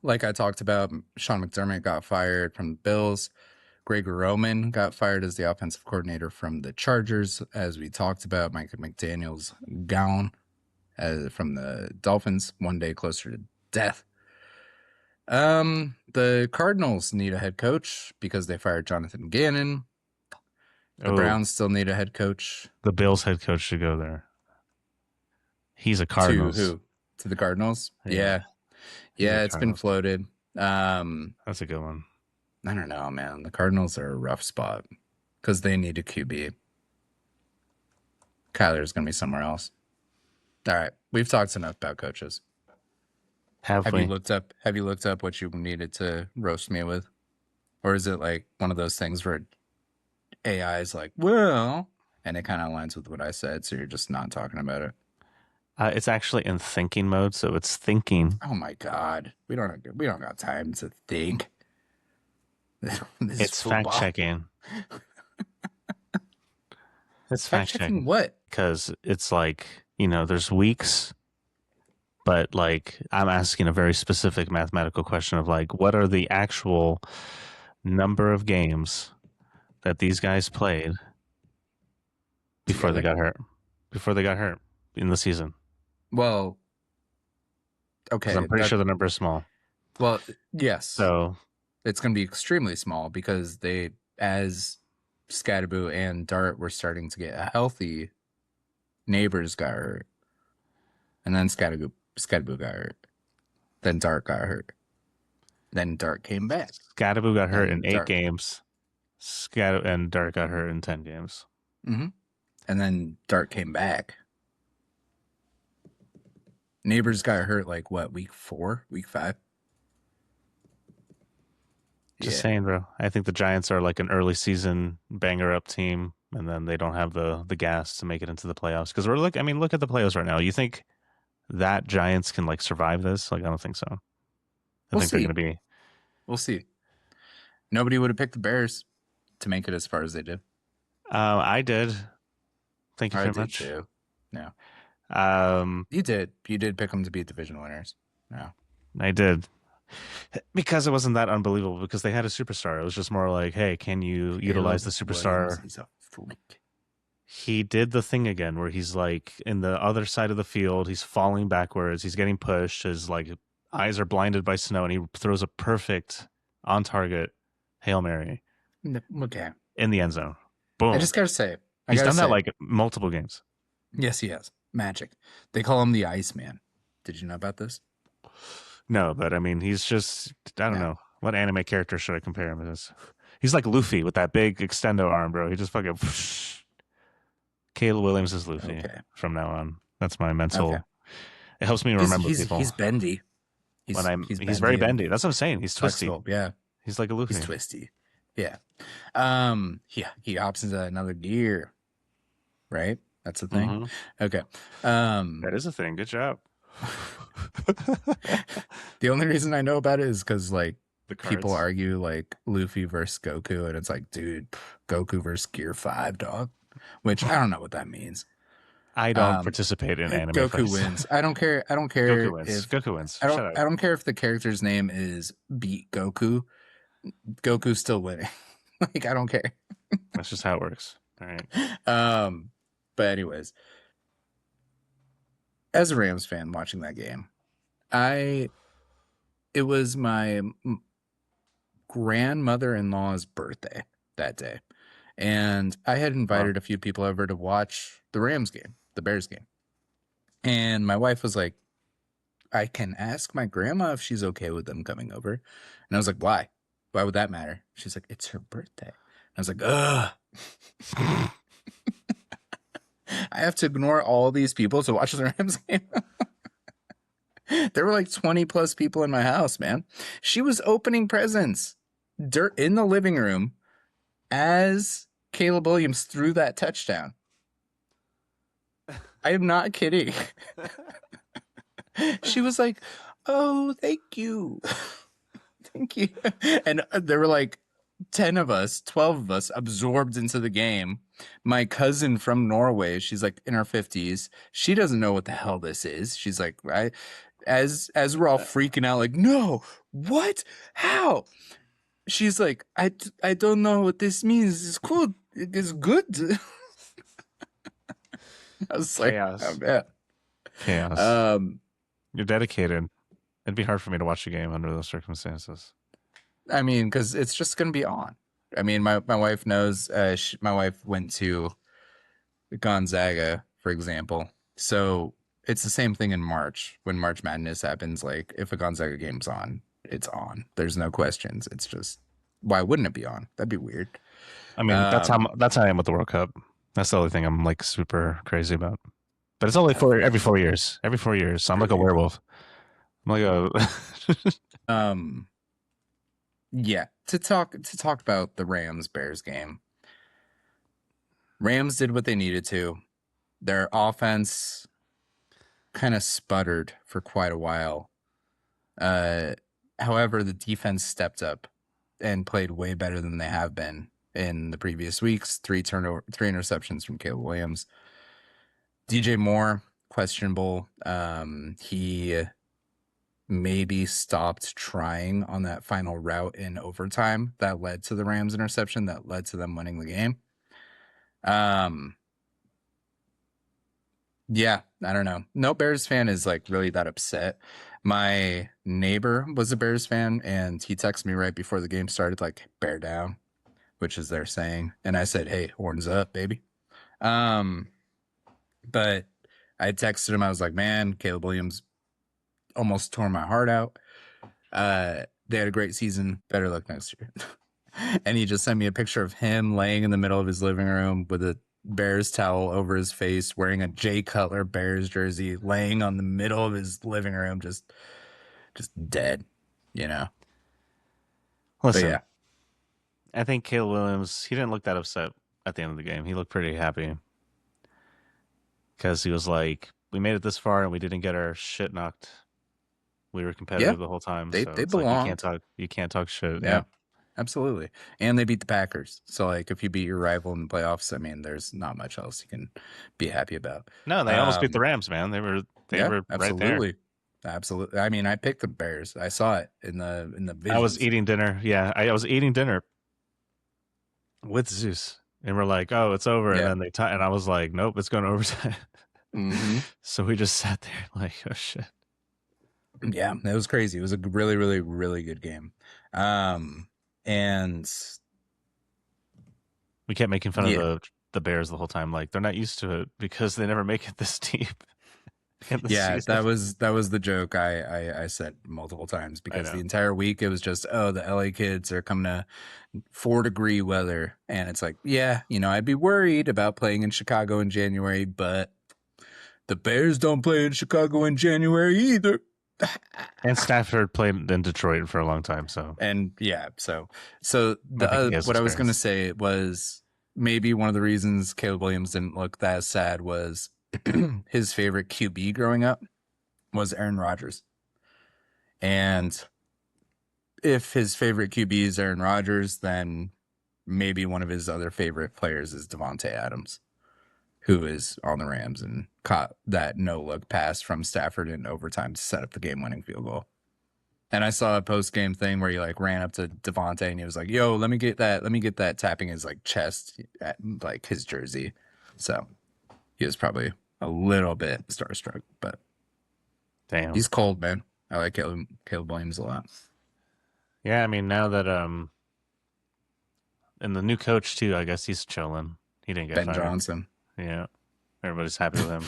Like I talked about, Sean McDermott got fired from the Bills. Greg Roman got fired as the offensive coordinator from the Chargers. As we talked about, Mike McDaniel's gone from the Dolphins, one day closer to death. The Cardinals need a head coach because they fired Jonathan Gannon. The Browns still need a head coach. The Bills head coach should go there. He's a To Cardinals. who? To the Cardinals? Yeah. It's been floated. That's a good one. I don't know, man. The Cardinals are a rough spot because they need a QB. Kyler's gonna be somewhere else. All right, we've talked enough about coaches. Have you looked up what you needed to roast me with? Or is it like one of those things where AI is like, well, and it kind of aligns with what I said, so you're just not talking about it? It's actually in thinking mode, so it's thinking. Oh my god, we don't got time to think. It's fact checking. It's fact checking. What? Because it's like, there's weeks, but like I'm asking a very specific mathematical question of like, what are the actual number of games that these guys played before they got hurt? Before they got hurt in the season. Well, okay. I'm pretty sure the number is small. Well, yes. So it's going to be extremely small because as Scatterboo and Dart were starting to get healthy, Neighbors got hurt. And then Scatterboo got hurt. Then Dart got hurt. Then Dart came back. Scatterboo got hurt in 8 games. And Dart got hurt in 10 games. Mm-hmm. And then Dart came back. Neighbors got hurt like what, week 4, week 5? Just saying, bro. I think the Giants are like an early season banger up team, and then they don't have the gas to make it into the playoffs. Because look at the playoffs right now. You think that Giants can like survive this? Like, I don't think so. I think they're going to be. We'll see. Nobody would have picked the Bears to make it as far as they did. I did. Thank you very much. Too. No. You did pick them to be division winners. No, I did, because it wasn't that unbelievable because they had a superstar. It was just more like, hey, can you utilize the superstar? He's a freak. he did the thing again where he's like in the other side of the field, he's falling backwards, he's getting pushed, his like eyes are blinded by snow, and he throws a perfect on target Hail Mary Okay. in the end zone. I Boom. just gotta say, He's done that like multiple games. yes, he has. Magic. They call him the Iceman. Did you know about this? No, but I mean, he's just, I don't No. know. What anime character should I compare him as? He's like Luffy with that big extendo arm, bro. He just fucking. Caleb Williams is Luffy Okay. from now on. That's my mental. Okay. It helps me remember He's people. he's bendy. He's very bendy. That's what I'm saying. He's twisty. Flexible. Yeah. He's like a Luffy. He's twisty. Yeah. Yeah. He hops into another gear. Right? That's the thing. Mhm. Okay. That is a thing. Good job. The only reason I know about it is because like The people cards. argue like Luffy versus Goku, and it's like, dude, Goku versus Gear 5, dog. Which I don't know what that means. I don't participate in anime. Goku fights. wins. I don't care. I don't care Goku wins. if Goku wins. I Shut don't. up. I don't care if the character's name is Beat Goku. Goku's still winning. Like I don't care. That's just how it works. All right. But anyways, as a Rams fan watching that game, it was my grandmother-in-law's birthday that day, and I had invited a few people over to watch the Rams game, the Bears game, and my wife was like, I can ask my grandma if she's okay with them coming over. And I was like, why? Why would that matter? She's like, it's her birthday. I was like, ugh. I have to ignore all these people to watch the Rams game. There were like 20 plus people in my house, man. She was opening presents in the living room as Caleb Williams threw that touchdown. I am not kidding. She was like, oh, thank you. Thank you. And there were like 10 of us, 12 of us absorbed into the game. My cousin from Norway, she's like in her 50s. She doesn't know what the hell this is. She's like, as we're all freaking out, like, no, what? How? She's like, I don't know what this means. It's cool. It's good. I was like, Chaos. oh, man. Chaos. You're dedicated. It'd be hard for me to watch a game under those circumstances. I mean, because it's just going to be on. I mean, my wife knows. My wife went to Gonzaga, for example. So it's the same thing in March. When March Madness happens, like if a Gonzaga game's on, it's on. There's no questions. It's just, why wouldn't it be on? That'd be weird. I mean, that's how I am with the World Cup. That's the only thing I'm like super crazy about. But it's only every 4 years. Every 4 years. So I'm like a werewolf. I'm like a yeah. To talk about the Rams Bears game. Rams did what they needed to. Their offense kind of sputtered for quite a while. However, the defense stepped up and played way better than they have been in the previous weeks. 3 interceptions from Caleb Williams. DJ Moore, questionable. He maybe stopped trying on that final route in overtime that led to the Rams interception, that led to them winning the game. Yeah, I don't know. No Bears fan is like really that upset. My neighbor was a Bears fan, and he texted me right before the game started, like, bear down, which is their saying. And I said, hey, horns up, baby. But I texted him. I was like, man, Caleb Williams almost tore my heart out. They had a great season. Better luck next year. And he just sent me a picture of him laying in the middle of his living room with a Bears towel over his face, wearing a Jay Cutler Bears jersey, laying on the middle of his living room, just dead, you know. Listen, yeah. I think Caleb Williams, he didn't look that upset at the end of the game. He looked pretty happy because he was like, we made it this far and we didn't get our shit knocked. We were competitive the whole time. They belong. Like you can't talk shit. Yeah. Absolutely. And they beat the Packers. So, like, if you beat your rival in the playoffs, I mean, there's not much else you can be happy about. No, they almost beat the Rams, man. They were absolutely. Right there. Absolutely. I mean, I picked the Bears. I saw it in the visions. I was eating dinner. Yeah, I was eating dinner with Zeus And we're like, oh, it's over. And Yeah. then they tie, and I was like, nope, it's going to overtime. Hmm. So we just sat there like, oh shit. Yeah, it was crazy. It was a really, really, really good game. And We kept making fun of yeah, the Bears the whole time. Like, they're not used to it because they never make it this deep in the yeah, season. that was the joke I said multiple times, I because know. the entire week it was just, oh, the LA kids are coming to 4-degree weather, and it's like, yeah, I'd be worried about playing in Chicago in January, but the Bears don't play in Chicago in January either. And Stafford played in Detroit for a long time, so And yeah, so I think he has what I was going to experience. say was, maybe one of the reasons Caleb Williams didn't look that sad was his favorite QB growing up was Aaron Rodgers. And if his favorite QB is Aaron Rodgers, then maybe one of his other favorite players is Devontae Adams, who is on the Rams and caught that no-look pass from Stafford in overtime to set up the game-winning field goal. And I saw a post-game thing where he like ran up to Devontae and he was like, "Yo, let me get that," tapping his like chest at like his jersey. So he was probably a little bit starstruck, but Damn. he's cold, man. I like Caleb Williams a lot. Yeah, I mean, now that and the new coach too, I guess he's chilling. He didn't get Ben fired. Johnson. Yeah. Everybody's happy with him.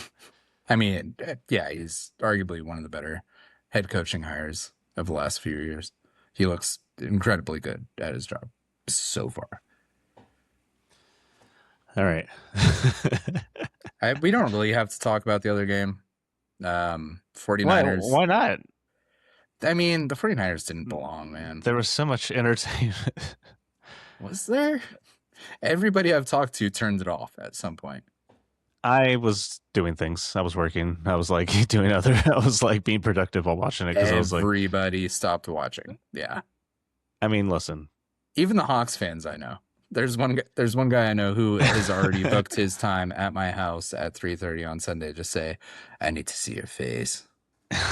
I mean, yeah, he's arguably one of the better head coaching hires of the last few years. He looks incredibly good at his job so far. All right. We don't really have to talk about the other game. 49ers. Why not? I mean, the 49ers didn't belong, man. There was so much entertainment. Was there? Everybody I've talked to turned it off at some point. I was doing things. I was working. I was like doing other. I was like being productive while watching it because I was like, Everybody stopped watching. Yeah. I mean, listen. Even the Hawks fans I know. There's one guy I know who has already booked his time at my house at 3:30 on Sunday to say, "I need to see your face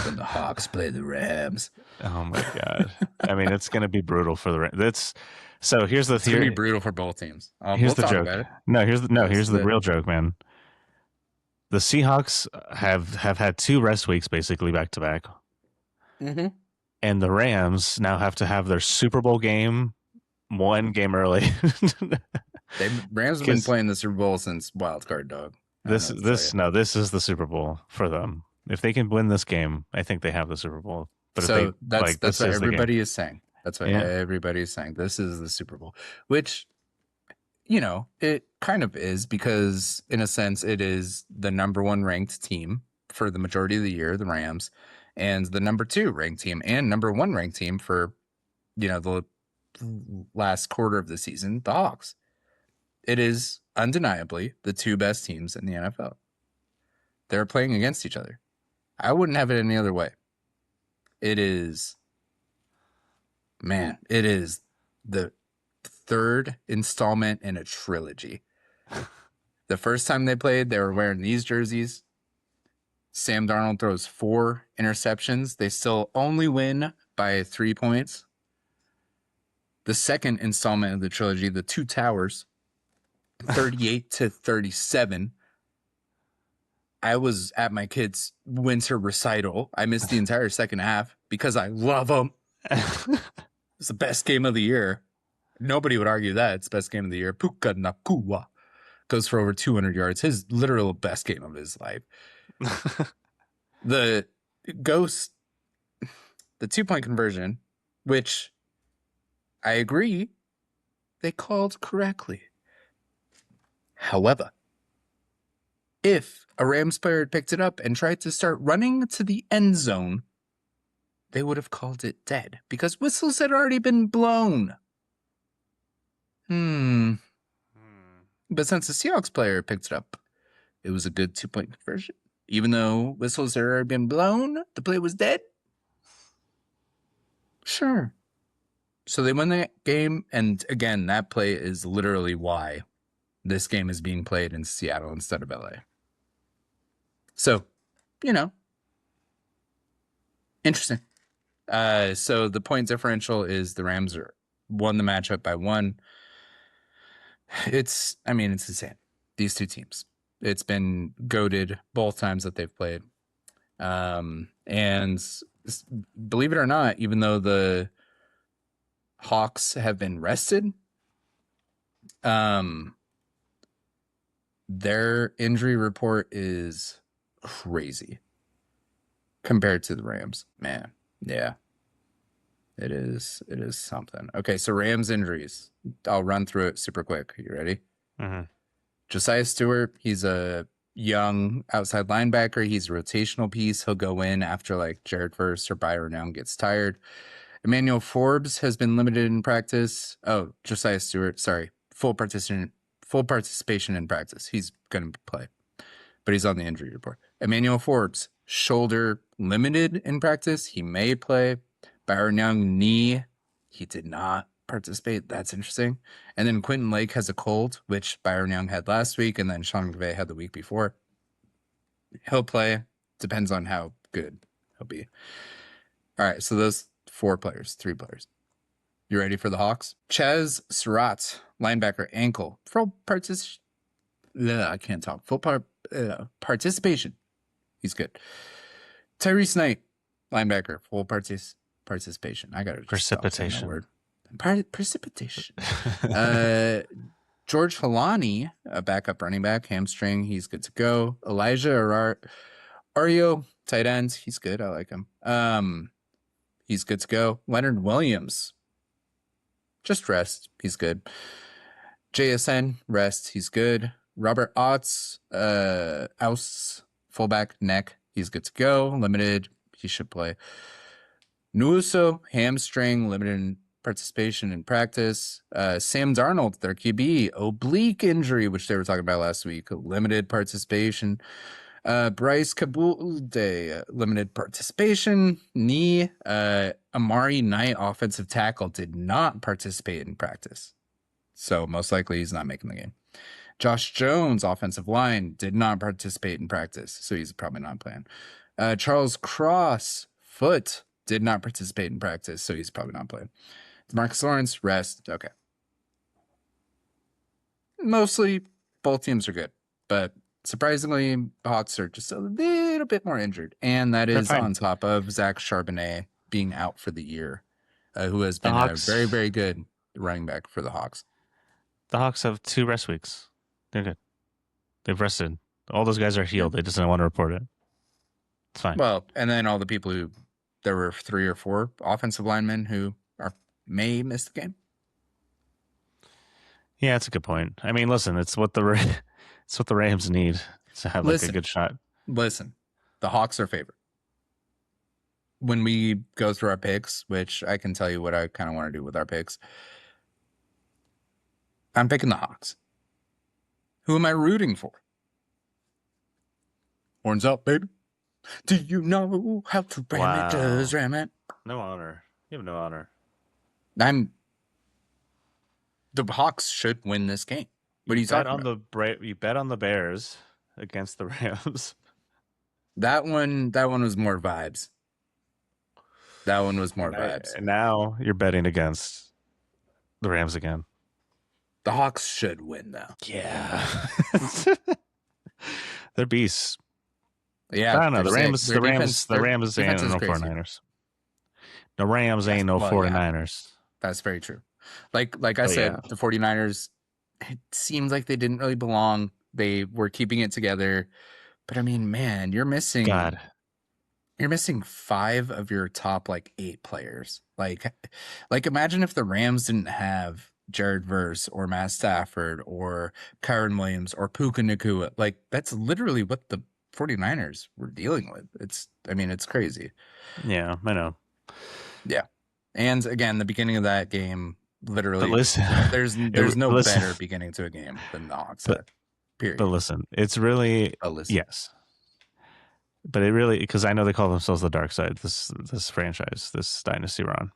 when the Hawks play the Rams." Oh my god. I mean, it's gonna be brutal for the. That's so. Here's the It's gonna theory. be brutal for both teams. Here's We'll the talk joke. about it. No, here's the The real joke, man. The Seahawks have had 2 rest weeks basically back to back, and the Rams now have to have their Super Bowl game 1 game early. Rams have been playing the Super Bowl since Wild Card Dog. This is the Super Bowl for them. If they can win this game, I think they have the Super Bowl. But so if they that's what everybody is saying. That's what everybody is saying. This is the Super Bowl, which, it kind of is, because in a sense it is the number 1 ranked team for the majority of the year, the Rams, and the number 2 ranked team and number 1 ranked team for, the last quarter of the season, the Hawks. It is undeniably the 2 best teams in the NFL. They're playing against each other. I wouldn't have it any other way. It is the 3rd installment in a trilogy. The first time they played, they were wearing these jerseys. Sam Darnold throws 4 interceptions. They still only win by 3 points. The second installment of the trilogy, the 2 Towers, 38-37. I was at my kid's winter recital. I missed the entire second half because I love them. It's the best game of the year. Nobody would argue that. It's the best game of the year. Puka Nakua goes for over 200 yards. His literal best game of his life. The Ghost, the 2-point conversion, which I agree they called correctly. However, if a Rams player had picked it up and tried to start running to the end zone, they would have called it dead because whistles had already been blown. But since the Seahawks player picked it up, it was a good 2-point conversion. Even though whistles had already been blown, the play was dead. Sure. So they win that game, and again, that play is literally why this game is being played in Seattle instead of LA. So, interesting. So the point differential is the Rams won the matchup by 1. I mean, it's insane. These two teams. It's been goated both times that they've played. And believe it or not, even though the Hawks have been rested, their injury report is crazy compared to the Rams. Man, yeah. It is something. Okay, so Rams injuries. I'll run through it super quick. You ready? Mm-hmm. Josiah Stewart, he's a young outside linebacker. He's a rotational piece. He'll go in after like Jared Verse or Byron Young gets tired. Emmanuel Forbes has been limited in practice. Oh, Josiah Stewart, sorry. Full participation in practice. He's going to play, but he's on the injury report. Emmanuel Forbes, shoulder limited in practice. He may play. Byron Young, knee. He did not participate. That's interesting. And then Quentin Lake has a cold, which Byron Young had last week, and then Sean McVay had the week before. He'll play. Depends on how good he'll be. All right, so those three players. You ready for the Hawks? Ches Surratt, linebacker, ankle. Full participation. I can't talk. Participation. He's good. Tyrese Knight, linebacker, full participation. I got to Precipitation. Word. Precipitation. George Halani, a backup running back, hamstring. He's good to go. Elijah Ario, tight ends. He's good. I like him. He's good to go. Leonard Williams, just rest. He's good. JSN, rest. He's good. Robert Otts, fullback, neck. He's good to go. Limited. He should play. Nuuso, hamstring, limited participation in practice. Sam Darnold, their QB, oblique injury, which they were talking about last week. Limited participation. Bryce Kabulde, limited participation. Knee. Amari Knight, offensive tackle, did not participate in practice. So most likely he's not making the game. Josh Jones, offensive line, did not participate in practice. So he's probably not playing. Charles Cross, foot, did not participate in practice. So he's probably not playing. DeMarcus Lawrence, rest. Okay. Mostly both teams are good. But surprisingly, Hawks are just a little bit more injured. And that is on top of Zach Charbonnet being out for the year, who has been a very, very good running back for the Hawks. The Hawks have 2 rest weeks. They're good. They've rested. All those guys are healed. They just don't want to report it. It's fine. Well, and then all the people there were 3 or 4 offensive linemen who may miss the game. Yeah, that's a good point. I mean, listen, it's what the Rams need to have a good shot. Listen, the Hawks are favored. When we go through our picks, which I can tell you what I kind of want to do with our picks, I'm picking the Hawks. Who am I rooting for? Horns up, baby. Do you know how to ram it? Just ram it. No honor. You have no honor. The Hawks should win this game. What are you talking about? You bet on the Bears against the Rams. That one was more vibes. And now you're betting against the Rams again. The Hawks should win, though. Yeah. They're beasts. Yeah. I don't know. The Rams ain't no 49ers. The Rams ain't no 49ers. That's very true. Like I said, the 49ers, it seems like they didn't really belong. They were keeping it together. But I mean, man, you're missing 5 of your top 8 players. Like imagine if the Rams didn't have Jared Verse or Matt Stafford or Kyron Williams or Puka Nacua. That's literally what the 49ers were dealing with. It's crazy. Yeah, I know. Yeah. And again, the beginning of that game, literally, there's no better beginning to a game than the Hawks had. Period. But listen, it's really yes. But it really, because I know they call themselves the dark side. This franchise, this dynasty we're on.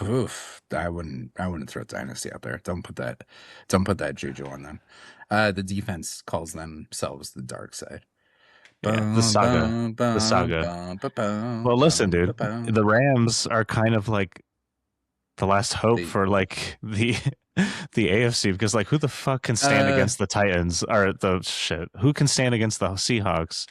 Oof! I wouldn't throw dynasty out there. Don't put that juju on them. The defense calls themselves the dark side. Yeah, the saga. Well, listen, dude. The Rams are kind of like the last hope for the the AFC because like who the fuck can stand Uh, against the Titans or the shit? Who can stand against the Seahawks?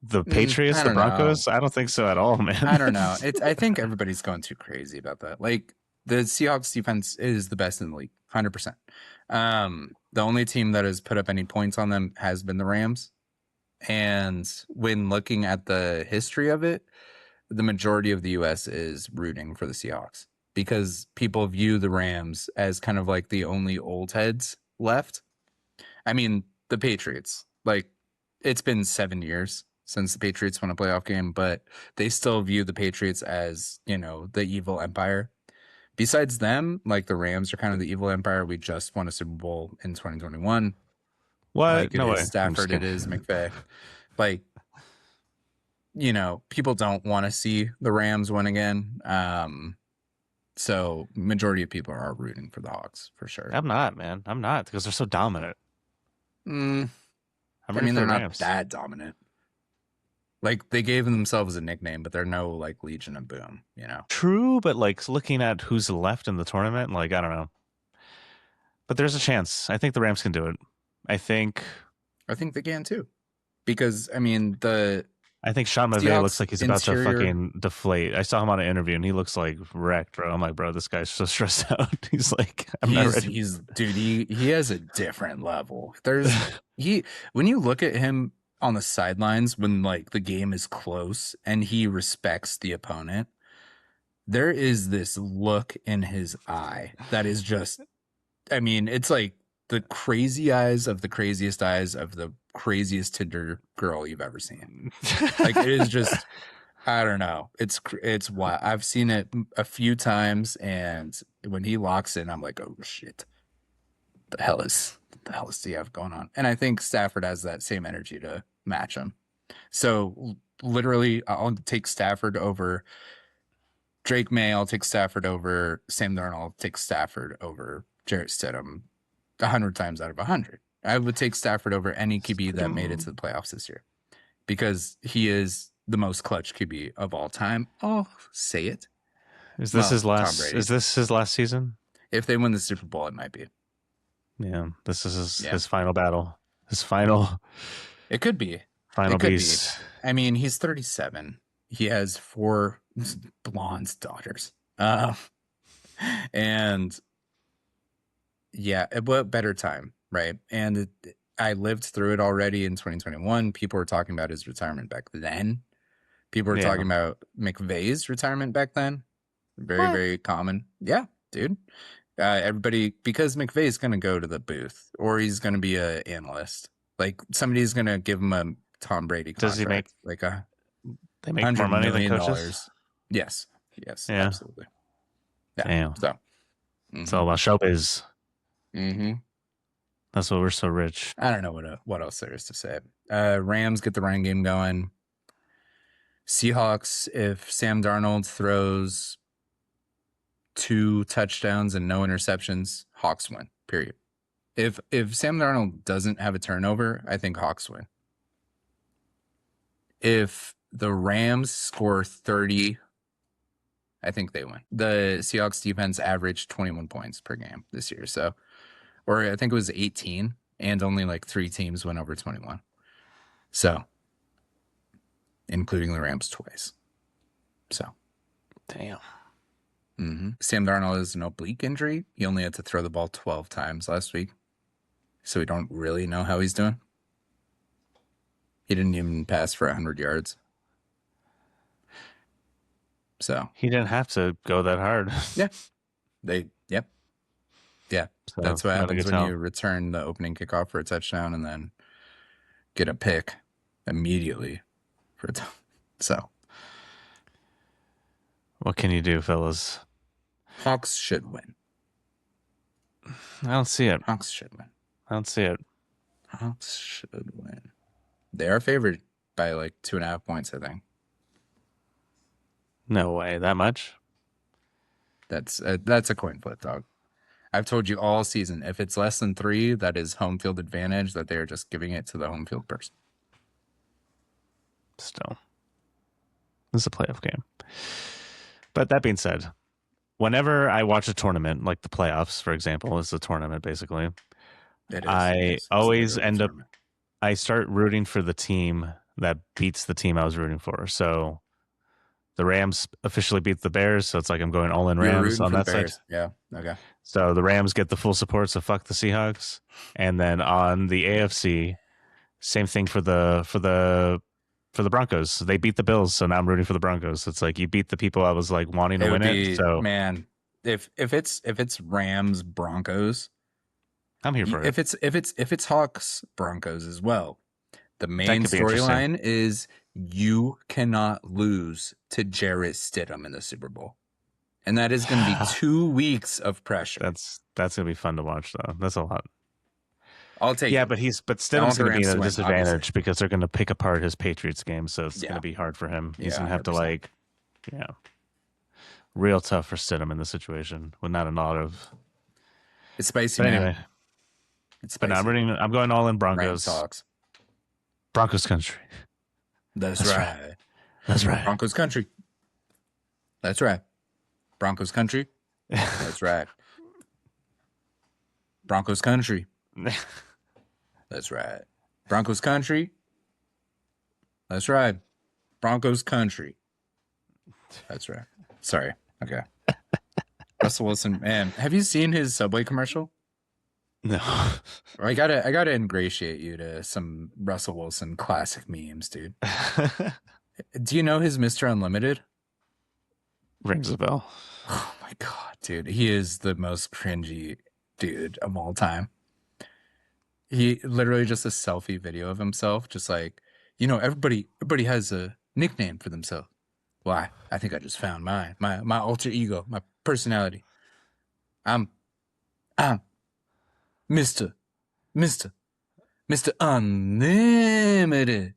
The Patriots, I the don't know. Broncos? I don't think so at all, I man. don't know. I think everybody's going too crazy about that. Like the Seahawks defense is the best in the league, 100%. The only team that has put up any points on them has been the Rams. And when looking at the history of it, the majority of the US is rooting for the Seahawks because people view the Rams as kind of like the only old heads left. I mean, the Patriots, like it's been 7 years since the Patriots won a playoff game, but they still view the Patriots as, the evil empire. Besides them, like the Rams are kind of the evil empire. We just won a Super Bowl in 2021. What? Like it No is way. I'm just Stafford, it kidding. is McVay. Like, people don't want to see the Rams win again. So majority of people are rooting for the Hawks for sure. I'm not, man. I'm not because they're so dominant. Mm, I'm I ready mean, for they're the not Rams. that dominant. Like they gave themselves a nickname, but they're no like Legion of Boom. True, but like looking at who's left in the tournament, like I don't know. But there's a chance. I think the Rams can do it. I think I think they can too, because I mean the I think Sean McVay looks Seahawks like he's about to interior. fucking deflate. I saw him on an interview and he looks like wrecked, bro. I'm like, bro, this guy's so stressed out. He's like, I'm not ready. He's dude. He has a different level. He when you look at him on the sidelines when like the game is close and he respects the opponent, there is this look in his eye that is just. I mean, it's like the crazy eyes of the craziest eyes of the craziest Tinder girl you've ever seen. Like it is just, I don't know. It's wild. I've seen it a few times, and when he locks in, I'm like, oh shit, the hell is he have going on? And I think Stafford has that same energy to match him. So literally, I'll take Stafford over Drake May. I'll take Stafford over Sam Darnold. I'll take Stafford over Jarrett Stidham 100 times out of 100. I would take Stafford over any QB that made it to the playoffs this year because he is the most clutch QB of all time. Oh, say it. Is this Well, his Tom last? Brady. Is this his last season? If they win the Super Bowl, it might be. Yeah, this is Yeah, his final battle. His final it could be. final It could be. beast. I mean, he's 37. He has 4 blonde daughters. And yeah, what better time, right? And I lived through it already in 2021. People were talking about his retirement back then. People were Yeah. talking about McVay's retirement back then. Very, What? very common. Yeah, dude. Everybody, because McVay's going to go to the booth or he's going to be an analyst. Like somebody's going to give him a Tom Brady Does he make? contract, like a They make more $100 money than million. coaches. Yes, yes, Yeah. absolutely. Yeah. Damn. So, It's all about showbiz. mm-hmm. That's why we're so rich. I don't know what else there is to say. Rams get the running game going. Seahawks, if Sam Darnold throws 2 touchdowns and no interceptions, Hawks win. Period. If Sam Darnold doesn't have a turnover, I think Hawks win. If the Rams score 30, I think they win. The Seahawks defense averaged 21 points per game this year. So, or I think it was 18, and only like 3 teams went over 21. So, including the Rams twice. So, Damn. Sam Darnold has an oblique injury. He only had to throw the ball 12 times last week. So we don't really know how he's doing. He didn't even pass for 100 yards. So He didn't have to go that hard. yeah, yep. Yeah. So, That's what not a happens good when tell. you return the opening kickoff for a touchdown and then get a pick immediately for a So What can you do, fellas? Hawks should win. I don't see it. Hawks should win. I don't see it. Hawks should win. They are favored by like 2.5 points, I think. No way. That much? That's a coin flip, dog. I've told you all season, if it's less than 3, that is home field advantage, that they are just giving it to the home field person. Still. This is a playoff game. But that being said, whenever I watch a tournament, like the playoffs, for example, is a tournament basically. It is. I It's always literally a end up. tournament. I start rooting for the team that beats the team I was rooting for. So the Rams officially beat the Bears, so it's like I'm going all in You're Rams rooting on for the that side. Bears. Yeah. Okay. So the Rams get the full support, so fuck the Seahawks. And then on the AFC, same thing for the Broncos. They beat the Bills, so now I'm rooting for the Broncos. It's like you beat the people I was like wanting to It would win it. be, So man, if it's Rams Broncos, I'm here for it. if it's Hawks Broncos as well. The That main could be interesting. storyline is you cannot lose to Jarrett Stidham in the Super Bowl. And that is going to be 2 weeks of pressure. That's gonna be fun to watch though. That's a lot. I'll take Yeah, it. but I Stidham's want the gonna be Rams at to a win, disadvantage obviously. because they're gonna pick apart his Patriots game, so it's Yeah. gonna be hard for him. He's Yeah, gonna have to 100%. like, yeah, real tough for Stidham in this situation with not a lot of. It's spicy, But man. anyway, It's but spicy. no, I'm going all in Rams Broncos. Hawks. Broncos country. That's That's right. That's right. Broncos country. That's right. Broncos country. That's right. Broncos country. That's right. Broncos country. That's right. Broncos country. That's right. Sorry. Okay. Russell Wilson, man, have you seen his Subway commercial? No. I gotta ingratiate you to some Russell Wilson classic memes, dude. Do you know his Mr. Unlimited? Rings a bell. Oh my god, dude. He is the most cringy dude of all time. He literally just a selfie video of himself, just like, everybody has a nickname for themselves. Why? I think I just found mine. My alter ego, my personality. I'm Mr. Mr. Mr. Unlimited.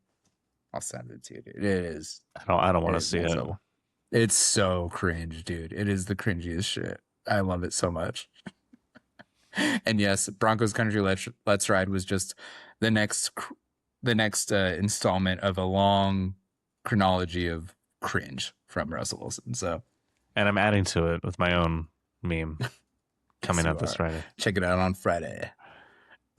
I'll send it to you, dude. It is. I don't want to see it. It's so cringe, dude. It is the cringiest shit. I love it so much. And yes, Broncos Country Let's Ride was just the next installment of a long chronology of cringe from Russell Wilson. So, And I'm adding to it with my own meme coming Yes, out you this are. Friday. Check it out on Friday.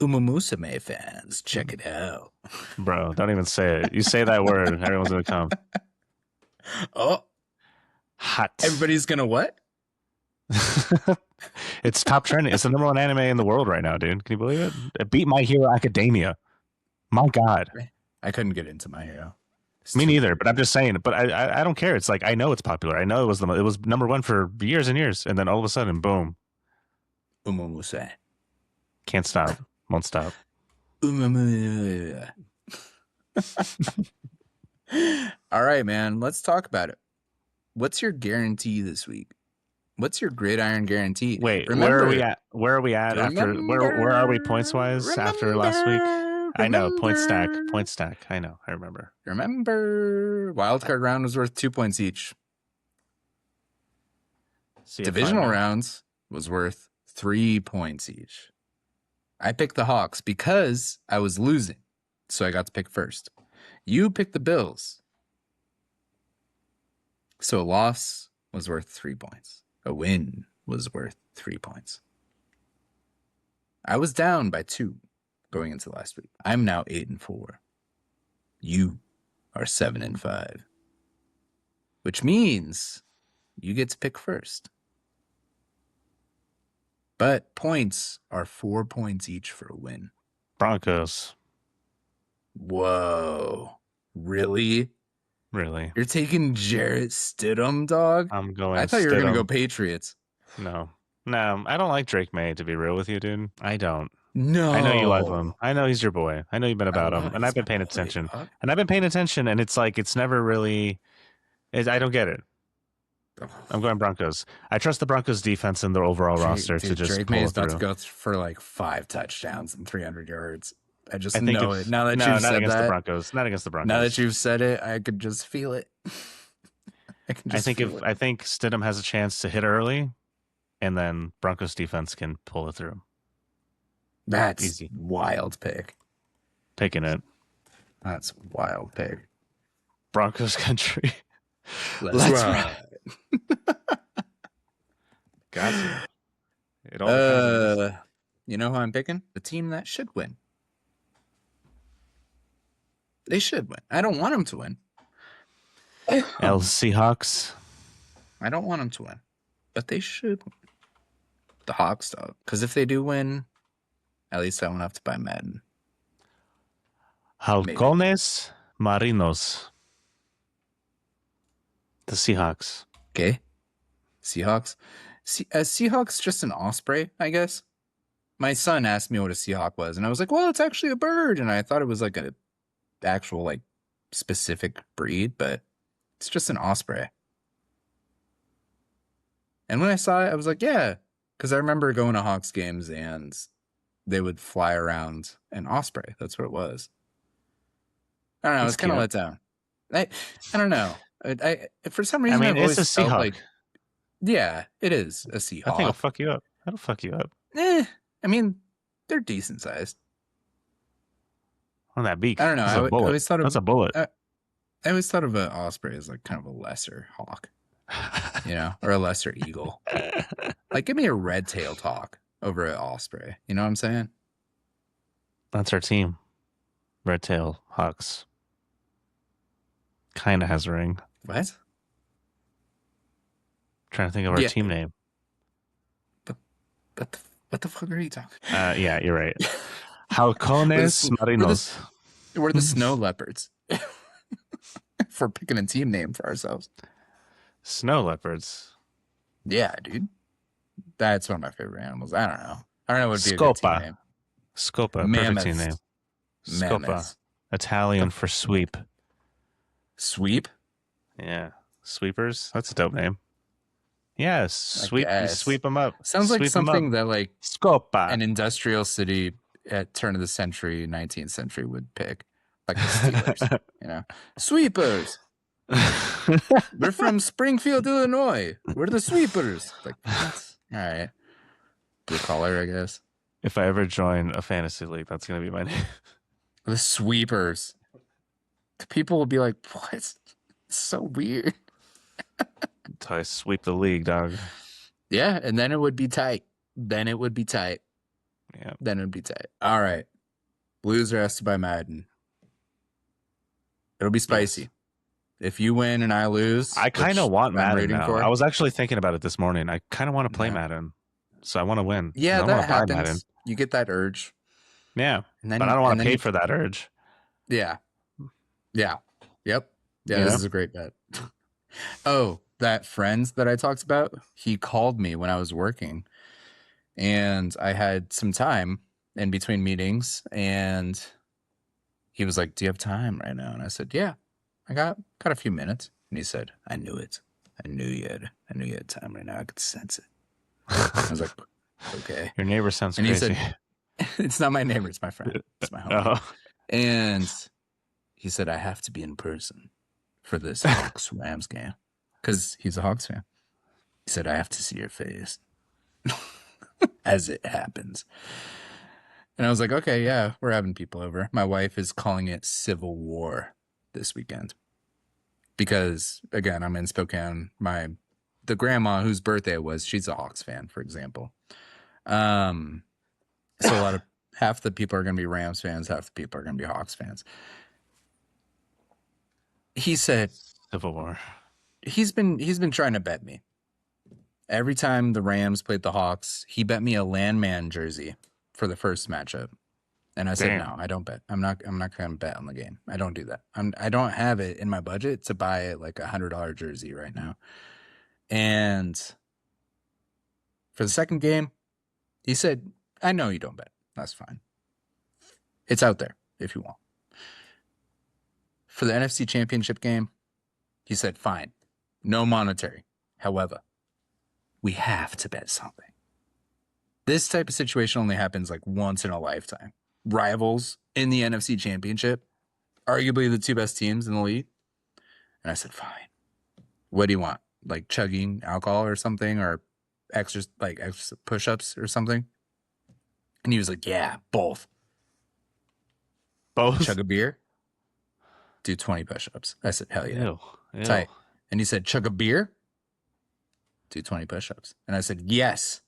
Umamusume fans, check it out. Bro, don't even say it. You say that word, everyone's gonna come. Oh, Hot. everybody's gonna what? It's top trending. It's the number one anime in the world right now, dude. Can you believe it? It beat My Hero Academia. My God. I couldn't get into My Hero. Me neither, but I'm just saying. But I don't care. It's like I know it's popular. I know it was number one for years and years, and then all of a sudden, boom, Umamuse. can't stop, won't stop. Umamuse. All right, man. Let's talk about it. What's your guarantee this week? What's your gridiron guarantee? Wait, where are we at? Where are we at after? Where are we points wise after last week? I know point stack. I know. I remember. Remember, wildcard round was worth 2 points each. See if Divisional I know. rounds was worth 3 points each. I picked the Hawks because I was losing, so I got to pick first. You picked the Bills, so a loss was worth 3 points. A win was worth 3 points. I was down by 2 going into last week. I'm now 8-4. You are 7-5, which means you get to pick first. But points are 4 points each for a win. Broncos. Whoa. Really? Really? You're taking Jarrett Stidham, dog? I'm going. I thought you were going to go Stidham. Patriots. No, I don't like Drake May. To be real with you, dude, I don't. No. I know you love him. I know he's your boy. I know you've been about him, and I've been paying attention. And I've been paying attention, and it's like it's never really. I don't get it. I'm going Broncos. I trust the Broncos defense and their overall roster to just Drake pull May it is about through. to go for like 5 touchdowns and 300 yards. I just think know it's- it. Now that no, you've not said against that, the Broncos. Not against the Broncos. now that you've said it, I could just feel it. I think Stidham has a chance to hit early, and then Broncos defense can pull it through. That's Easy. wild pick. Taking it. That's wild pick. Broncos country. Let's ride. Got to. It all depends on this. You know who I'm picking? The team that should win. They should win. I don't want them to win. El Seahawks. I don't want them to win, but they should win. The Hawks, though. Because if they do win, at least I won't have to buy Madden. Halcones Marinos. The Seahawks. Okay. Seahawks. Seahawks just an osprey, I guess. My son asked me what a Seahawk was, and I was like, well, it's actually a bird. And I thought it was like a actual like specific breed, but it's just an osprey. And when I saw it, I was like, yeah, because I remember going to Hawks games and they would fly around an osprey. That's what it was. I don't know. I was kind of let down. I don't know. I for some reason, I've always it's a felt Seahawk. like, yeah, it is a Seahawk. I think it'll fuck you up. That'll fuck you up. I mean, they're decent sized. On that beak. I don't know. I always thought of that's a bullet. I always thought of an osprey as like kind of a lesser hawk, you know, or a lesser eagle. Like, give me a red-tailed hawk over an osprey. You know what I'm saying? That's our team. Red tail hawks. Kind of has a ring. What? Trying to think of our team name. What the fuck are you talking? Yeah, you're right. Halcones Marinos. We're the snow leopards. If we're picking a team name for ourselves. Snow leopards. Yeah, dude. That's one of my favorite animals. I don't know. What would be a good team name. Scopa. Mammoth. Perfect team name. Scopa. Mammoth. Italian for sweep. Sweep? Yeah. Sweepers. That's a dope name. Yeah, sweep. You sweep them up. Sounds like something that like Scopa. an industrial city at turn of the century, 19th century would pick. Like the Steelers, you know. Sweepers. We're from Springfield, Illinois. We're the Sweepers. Like, what? All right. Blue collar, I guess. If I ever join a fantasy league, that's going to be my name. The Sweepers. People will be like, what? It's so weird. Until I sweep the league, dog. Yeah, and then it would be tight. Yeah. Then it would be tight. All right. Blues are asked to buy Madden. It'll be spicy. Yes. If you win and I lose, I kind of want Madden now. I was actually thinking about it this morning. I kind of want to play Madden, so I want to win. Yeah, that happens. You get that urge. Yeah, but I don't want to pay for that urge. Yeah. Yep. Yeah, this is a great bet. Oh, that friend that I talked about, he called me when I was working, and I had some time in between meetings, and he was like, do you have time right now? And I said, yeah, I got a few minutes. And he said, I knew it. I knew you had time right now. I could sense it. I was like, okay. Your neighbor sounds and crazy. He said, it's not my neighbor. It's my friend. It's my homie. Oh. And he said, I have to be in person for this Hawks-Rams game because he's a Hawks fan. He said, I have to see your face as it happens. And I was like, okay, yeah, we're having people over. My wife is calling it civil war this weekend because, again, I'm in Spokane. The grandma whose birthday it was, she's a Hawks fan, for example. So half the people are going to be Rams fans, half the people are going to be Hawks fans. He said, civil war. He's been trying to bet me. Every time the Rams played the Hawks, he bet me a Landman jersey for the first matchup. And I said, no, I don't bet. I'm not going to bet on the game. I don't do that. I don't have it in my budget to buy like $100 jersey right now. And for the second game, he said, I know you don't bet. That's fine. It's out there if you want. For the NFC Championship game, he said, fine. No monetary. However, we have to bet something. This type of situation only happens like once in a lifetime. Rivals in the NFC Championship, arguably the two best teams in the league. And I said, fine. What do you want? Like chugging alcohol or something, or extra push-ups or something? And he was like, yeah, both. Both? Chug a beer, do 20 push-ups. I said, hell yeah. Ew. Tight. And he said, chug a beer, do 20 push-ups. And I said, yes,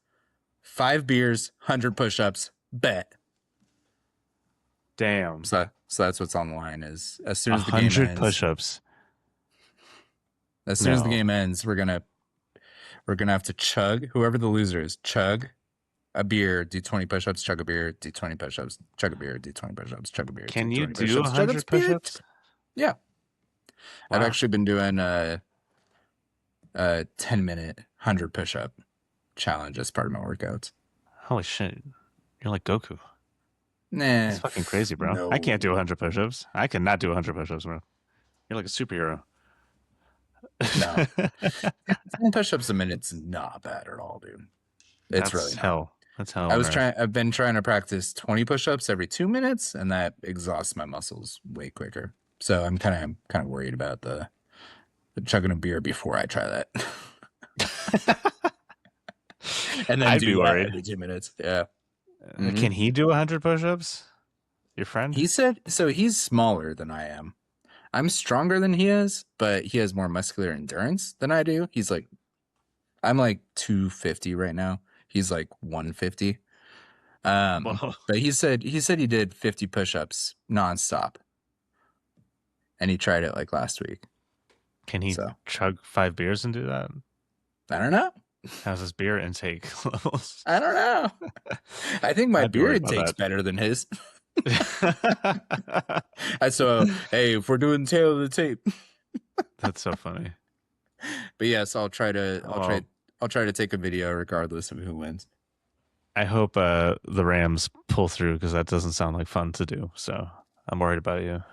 5 beers, 100 push-ups, bet. Damn. So that's what's on the line is as soon as the game 100 ends. push-ups. As soon as the game ends, we're gonna have to chug. Whoever the loser is, chug a beer, do 20 push-ups, chug a beer, do 20 push-ups, chug a beer, do 20 push-ups, chug a beer. Can do you 20 do 100 push-ups? Yeah. Wow. I've actually been doing a 10-minute 100 push-up challenge as part of my workouts. Holy shit. You're like Goku. Nah. That's fucking crazy, bro. No. I can't do 100 push-ups. I cannot do 100 push-ups, bro. You're like a superhero. No. 10 push-ups a minute's not bad at all, dude. It's That's really not. hell. That's hell. I've been trying to practice 20 push-ups every 2 minutes, and that exhausts my muscles way quicker. So I'm kind of worried about the chugging a beer before I try that. And then I'd do be worried. every 2 minutes. Yeah. Can he do 100 push-ups? Your friend? He said so. He's smaller than I am. I'm stronger than he is, but he has more muscular endurance than I do. I'm like 250 right now. He's like 150. But he said he did 50 push-ups nonstop, and he tried it like last week. Can he chug 5 beers and do that? I don't know. How's his beer intake levels? I don't know. I think my beer intake's better than his. So hey, if we're doing tail of the tape. That's so funny. But yes, I'll try to take a video regardless of who wins. I hope the Rams pull through because that doesn't sound like fun to do. So I'm worried about you.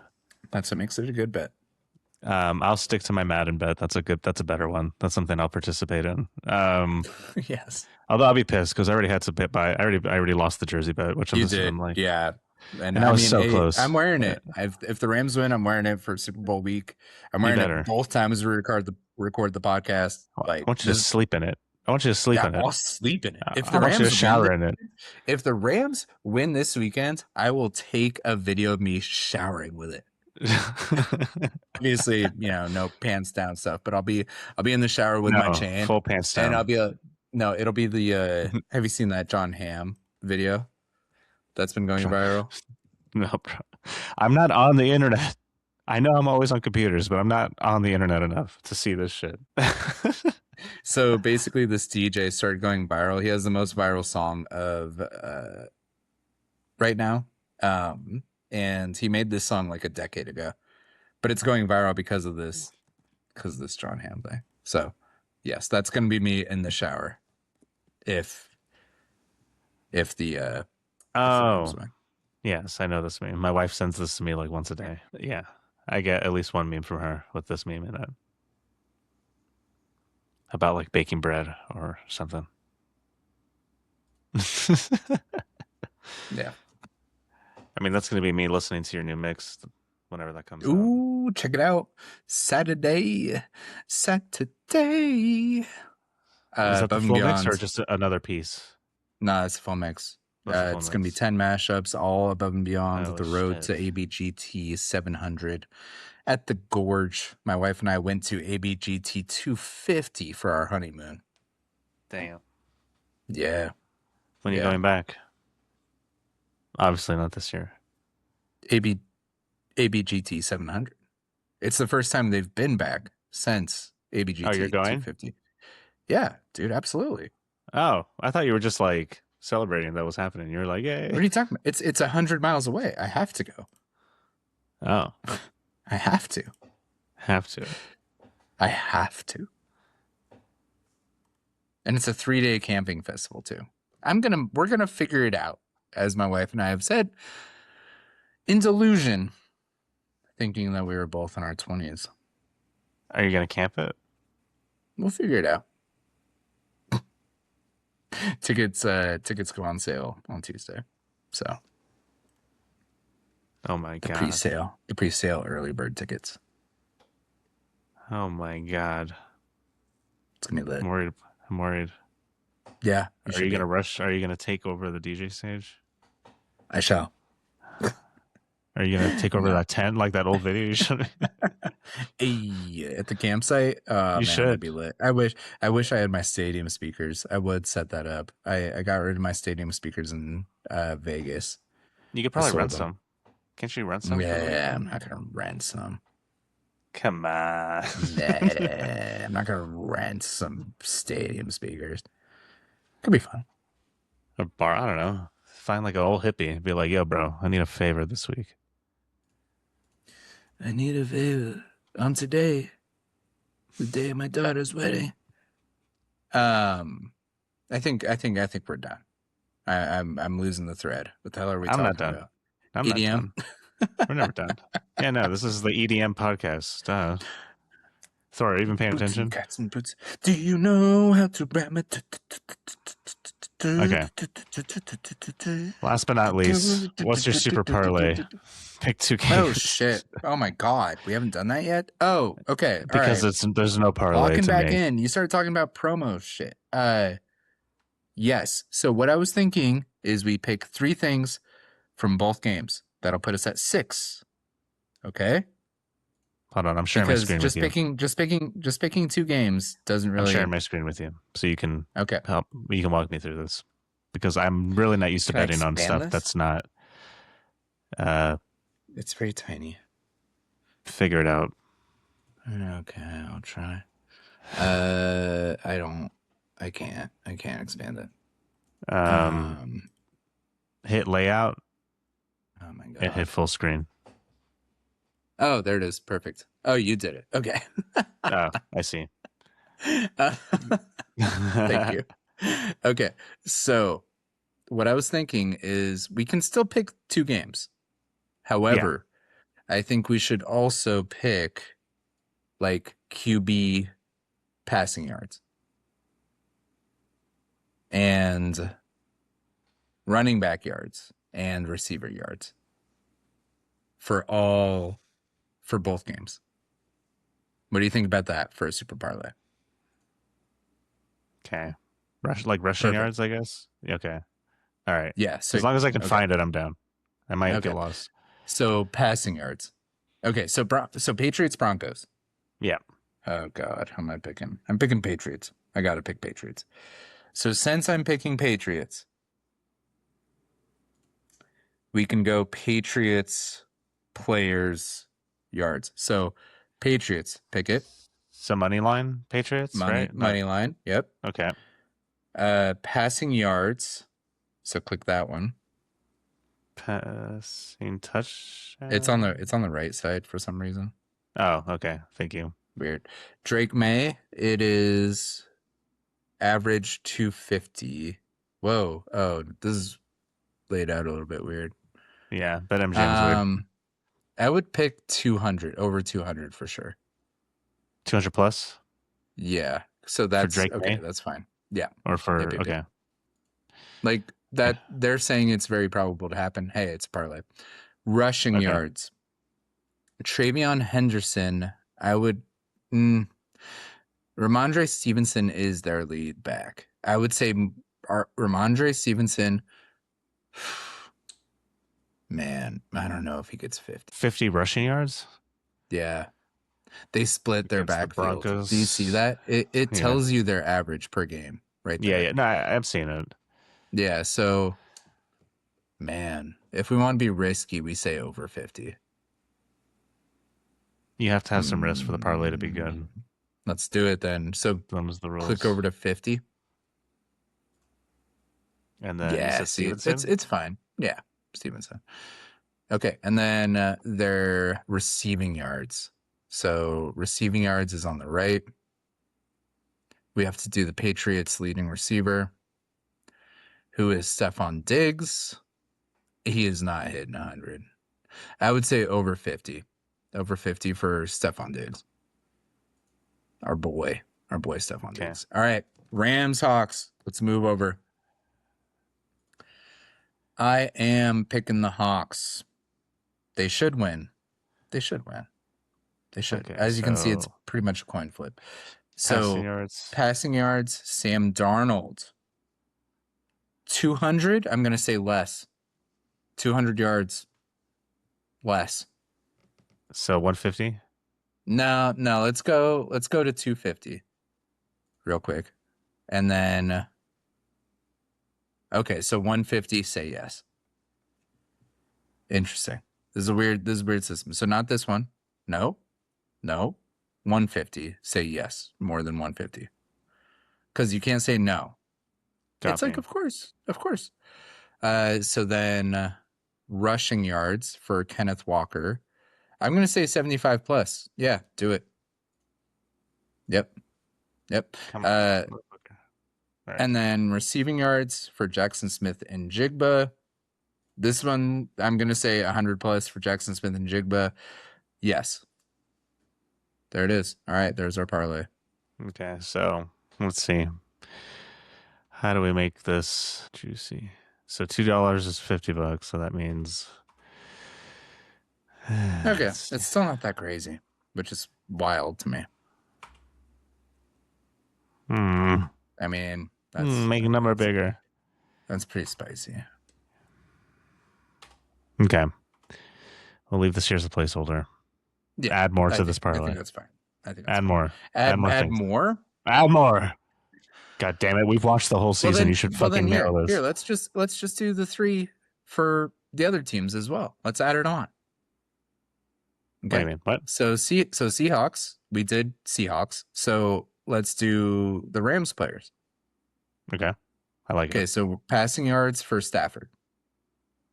That's what makes it a good bet. I'll stick to my Madden bet. That's a better one. That's something I'll participate in. Yes. Although I'll be pissed because I already had to bet by. I already lost the jersey bet, which I'm like, yeah. And I was so close. I'm wearing it. If the Rams win, I'm wearing it for Super Bowl week. I'm wearing it both times we record the podcast. Like, I want you to sleep in it. I want you to sleep in it. I'll sleep in it. If the Rams shower in it. If the Rams win this weekend, I will take a video of me showering with it. Obviously, no pants down stuff, but I'll be in the shower with my chain, full pants down, and it'll be the. Have you seen that John Hamm video that's been going viral? No, bro. I'm not on the internet. I know I'm always on computers, but I'm not on the internet enough to see this shit. So basically, this DJ started going viral. He has the most viral song of right now. And he made this song like a decade ago, but it's going viral because of this John Hamm thing. So yes, that's going to be me in the shower. If the yes, I know this meme. My wife sends this to me like once a day. Yeah, I get at least one meme from her with this meme in it about like baking bread or something. Yeah. I mean, that's going to be me listening to your new mix whenever that comes out. Ooh, check it out. Saturday. Is that the full mix or just another piece? No, it's a full mix. It's going to be 10 mashups, all above and beyond the road to ABGT 700 at the Gorge. My wife and I went to ABGT 250 for our honeymoon. Damn. Yeah. When are you going back? Obviously not this year. ABGT 700. It's the first time they've been back since ABGT 250. Yeah, dude, absolutely. Oh, I thought you were just like celebrating that was happening. You were like, yay. What are you talking about? It's 100 miles away. I have to go. Oh. I have to. I have to. And it's a 3-day camping festival too. We're gonna figure it out, as my wife and I have said, in delusion, thinking that we were both in our 20s. Are you gonna camp it? We'll figure it out. Tickets go on sale on Tuesday. So. Oh my god. The pre-sale early bird tickets. Oh my god. It's gonna be lit. I'm worried. Yeah. Are you gonna rush? Are you gonna take over the DJ stage? I shall. Are you gonna take over that tent like that old video you showed me? Hey, at the campsite. Oh You man, that'd should. be lit. I wish I had my stadium speakers. I would set that up. I got rid of my stadium speakers in Vegas. You could I probably rent sold them. some. Can't you rent some for the Yeah, I'm weekend? not gonna rent some. Come on. Nah, I'm not gonna rent some stadium speakers. Could be fun. A bar, I don't know. Find like an old hippie. Be like, yo, bro, I need a favor this week. I need a favor on today, the day of my daughter's wedding. Um, I think we're done. I'm losing the thread. What the hell are we I'm not talking done. about? I'm not EDM? done. We're never done. Yeah, no, this is the EDM podcast. Thor, are you even paying Boots and attention? cats and boots. Do you know how to ram it? Okay. Last but not least, what's your super parlay? Pick 2 games. Oh shit! Oh my god, we haven't done that yet. Oh, okay, all Because right. there's no parlay Locking to back make. in. You started talking about promo shit. Yes. So what I was thinking is we pick 3 things from both games. That'll put us at 6. Okay. Hold on, I'm sharing my Because screen with you. just picking 2 games doesn't I'm sharing really. my screen with you, so you can Okay. help. You can walk me through this because I'm really not used to Can I betting on expand stuff this? that's not uh It's very tiny. figured out. Okay, I'll try. I can't expand it. Hit layout Oh my and hit god. full screen. Oh, there it is. Perfect. Oh, you did it. Okay. Oh, I see. Thank you. Okay. So, what I was thinking is we can still pick 2 games. However, I think we should also pick like QB passing yards and running back yards and receiver yards for both games. What do you think about that for a super parlay? Okay. Rushing Perfect. yards, I guess. Okay. All right. Yeah. So As long as I can okay. find it, I'm down. I might Okay. get lost. So passing yards. Okay. So Patriots Broncos. Yeah. Oh God, how am I picking? I'm picking Patriots. I got to pick Patriots. So since I'm picking Patriots, we can go Patriots players yards. So Patriots, pick it. So money line Patriots, right? No. Money line. Yep. Okay. Passing yards. So click that one. Passing touch. It's on the right side for some reason. Oh, okay. Thank you. Weird. Drake May, it is average 250. Whoa. Oh, this is laid out a little bit weird. Yeah, BetMGM's weird. I would pick 200 over 200 for sure. 200 plus Yeah. So for that's Drake okay. May That's fine. Yeah. or for Yep, yep, okay. yep. Like that, they're saying it's very probable to happen. Hey, it's a parlay. Rushing Okay. yards. Travion Henderson, I would. Ramondre Stevenson is their lead back. I would say Ramondre Stevenson. Man, I don't know if he gets 50. 50 rushing yards. Yeah. They split their Against the backfield. Broncos. Do you see that? It Yeah. tells you their average per game right there. Yeah. No, I'm seeing it. Yeah. So, man, if we want to be risky, we say over 50. You have to have some risk for the parlay to be good. Let's do it then. So Them's the rules. click over to 50. And then Yeah, see, it's fine. Yeah, Stevenson. Okay, and then their receiving yards. So receiving yards is on the right. We have to do the Patriots leading receiver, who is Stephon Diggs. He is not hitting 100. I would say over 50. Over 50 for Stephon Diggs. Our boy Stephon Diggs. All right, Rams Hawks. Let's move over. I am picking the Hawks. They should win. They should. Okay, as you can see, it's pretty much a coin flip. So passing yards, Sam Darnold. 200, I'm going to say less. 200 yards less. So 150? No, no. Let's go to 250 real quick. And then okay, so 150, say yes. Interesting. This is a weird system. So not this one. No. 150, say yes. More than 150. Because you can't say no. It's like, of course. So then rushing yards for Kenneth Walker. I'm going to say 75 plus. Yeah, do it. Yep. Come on. Okay. Right. And then receiving yards for Jackson Smith and Jigba. This one, I'm going to say 100 plus for Jackson Smith and Jigba. Yes. There it is. All right, there's our parlay. Okay, so let's see. How do we make this juicy? So $2 is $50, so that means okay, it's still not that crazy, which is wild to me. I mean, make a number bigger. That's pretty spicy. Okay, we'll leave this here as a placeholder. Yeah, add more to this parlay. I think that's fine. Add more. Add more. Add more. God damn it! We've watched the whole season. You should fucking nail this. Here, let's just do the 3 for the other teams as well. Let's add it on. Okay. What do you mean? What? So Seahawks. We did Seahawks. So let's do the Rams players. Okay, I like it. Okay, so passing yards for Stafford.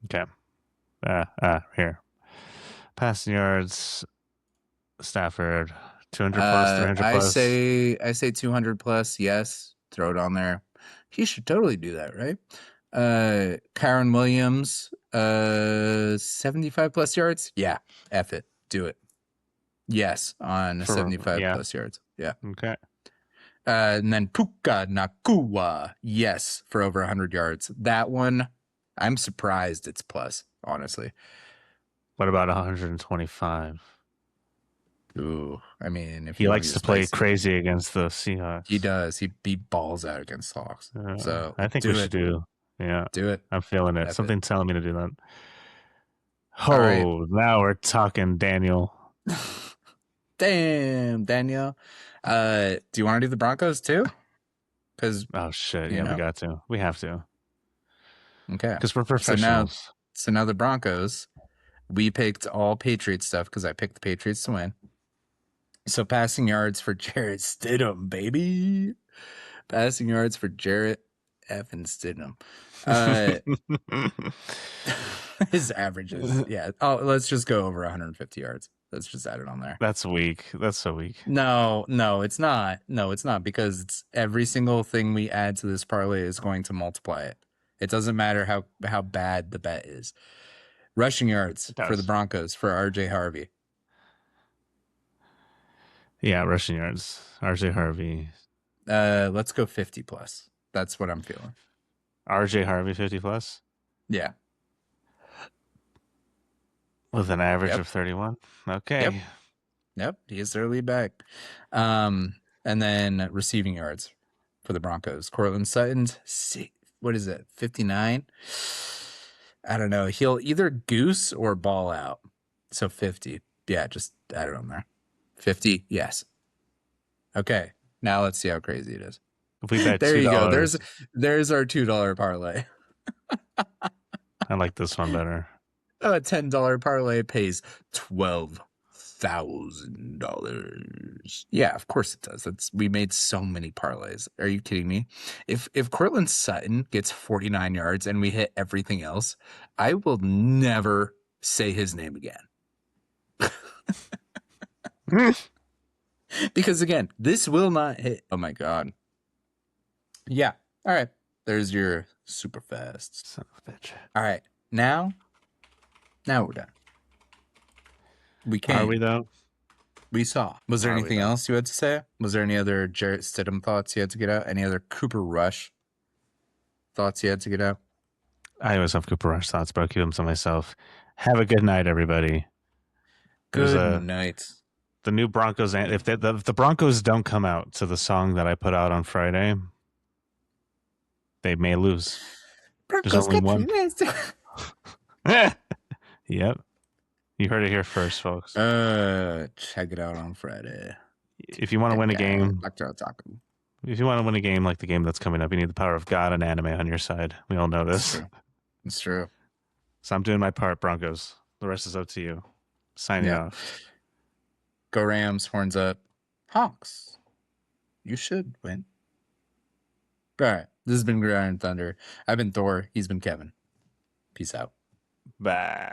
Okay. Here. Passing yards, Stafford, 200 plus, 300 plus. I say 200 plus. Yes, throw it on there. He should totally do that, right? Karen Williams, 75 plus yards. Yeah, F it, do it. Yes, on 75 plus yards. Yeah. Okay. And then Puka Nakua, yes, for over 100 yards. That one, I'm surprised it's plus, honestly. What about 125? Ooh, I mean, if he likes to play crazy against the Seahawks. He does. He balls out against the Hawks. So I think we should do. Yeah, do it. I'm feeling it. Something's telling me to do that. Oh, right. Now we're talking, Daniel. Damn, Daniel. Do you want to do the Broncos too? Because shit, yeah, we got to. We have to. Okay, because we're professionals. So now the Broncos. We picked all Patriots stuff because I picked the Patriots to win. So passing yards for Jarrett Stidham, baby. Passing yards for Jarrett effing Stidham. His averages, yeah. Oh, let's just go over 150 yards. Let's just add it on there. That's weak. That's so weak. No, it's not. No, it's not, because it's every single thing we add to this parlay is going to multiply it. It doesn't matter how bad the bet is. Rushing yards for the Broncos for RJ Harvey. Yeah, rushing yards. RJ Harvey. Let's go 50 plus. That's what I'm feeling. RJ Harvey 50 plus? Yeah. With an average of 31. Okay. Yep. He is their lead back. And then receiving yards for the Broncos. Cortland Sutton's, what is it, 59? I don't know. He'll either goose or ball out. So 50. Yeah, just add it on there. 50, yes. Okay. Now let's see how crazy it is. If we bet there $2. You go. There's our $2 parlay. I like this one better. A $10 parlay pays $12,000. Yeah, of course it does. We made so many parlays. Are you kidding me? If Cortland Sutton gets 49 yards and we hit everything else, I will never say his name again. Because again, this will not hit. Oh my god. Yeah. All right. There's your super fast. Son of a bitch. All right. Now we're done. We came. Are we though? We saw. Was there anything else you had to say? Was there any other Jarrett Stidham thoughts you had to get out? Any other Cooper Rush thoughts you had to get out? I always have Cooper Rush thoughts, but I'll keep them to myself. Have a good night, everybody. Good night. The new Broncos. If the Broncos don't come out to the song that I put out on Friday, they may lose. Broncos. There's only one. Yep. You heard it here first, folks. Check it out on Friday. If you want to win a game, Dr. Otaku. if you want to win a game like the game that's coming up, you need the power of God and anime on your side. We all know It's this. true. It's true. So I'm doing my part, Broncos. The rest is up to you. Signing off. Go Rams, horns up. Hawks. You should win. All right. This has been Gridiron Thunder. I've been Thor. He's been Kevin. Peace out. Bye.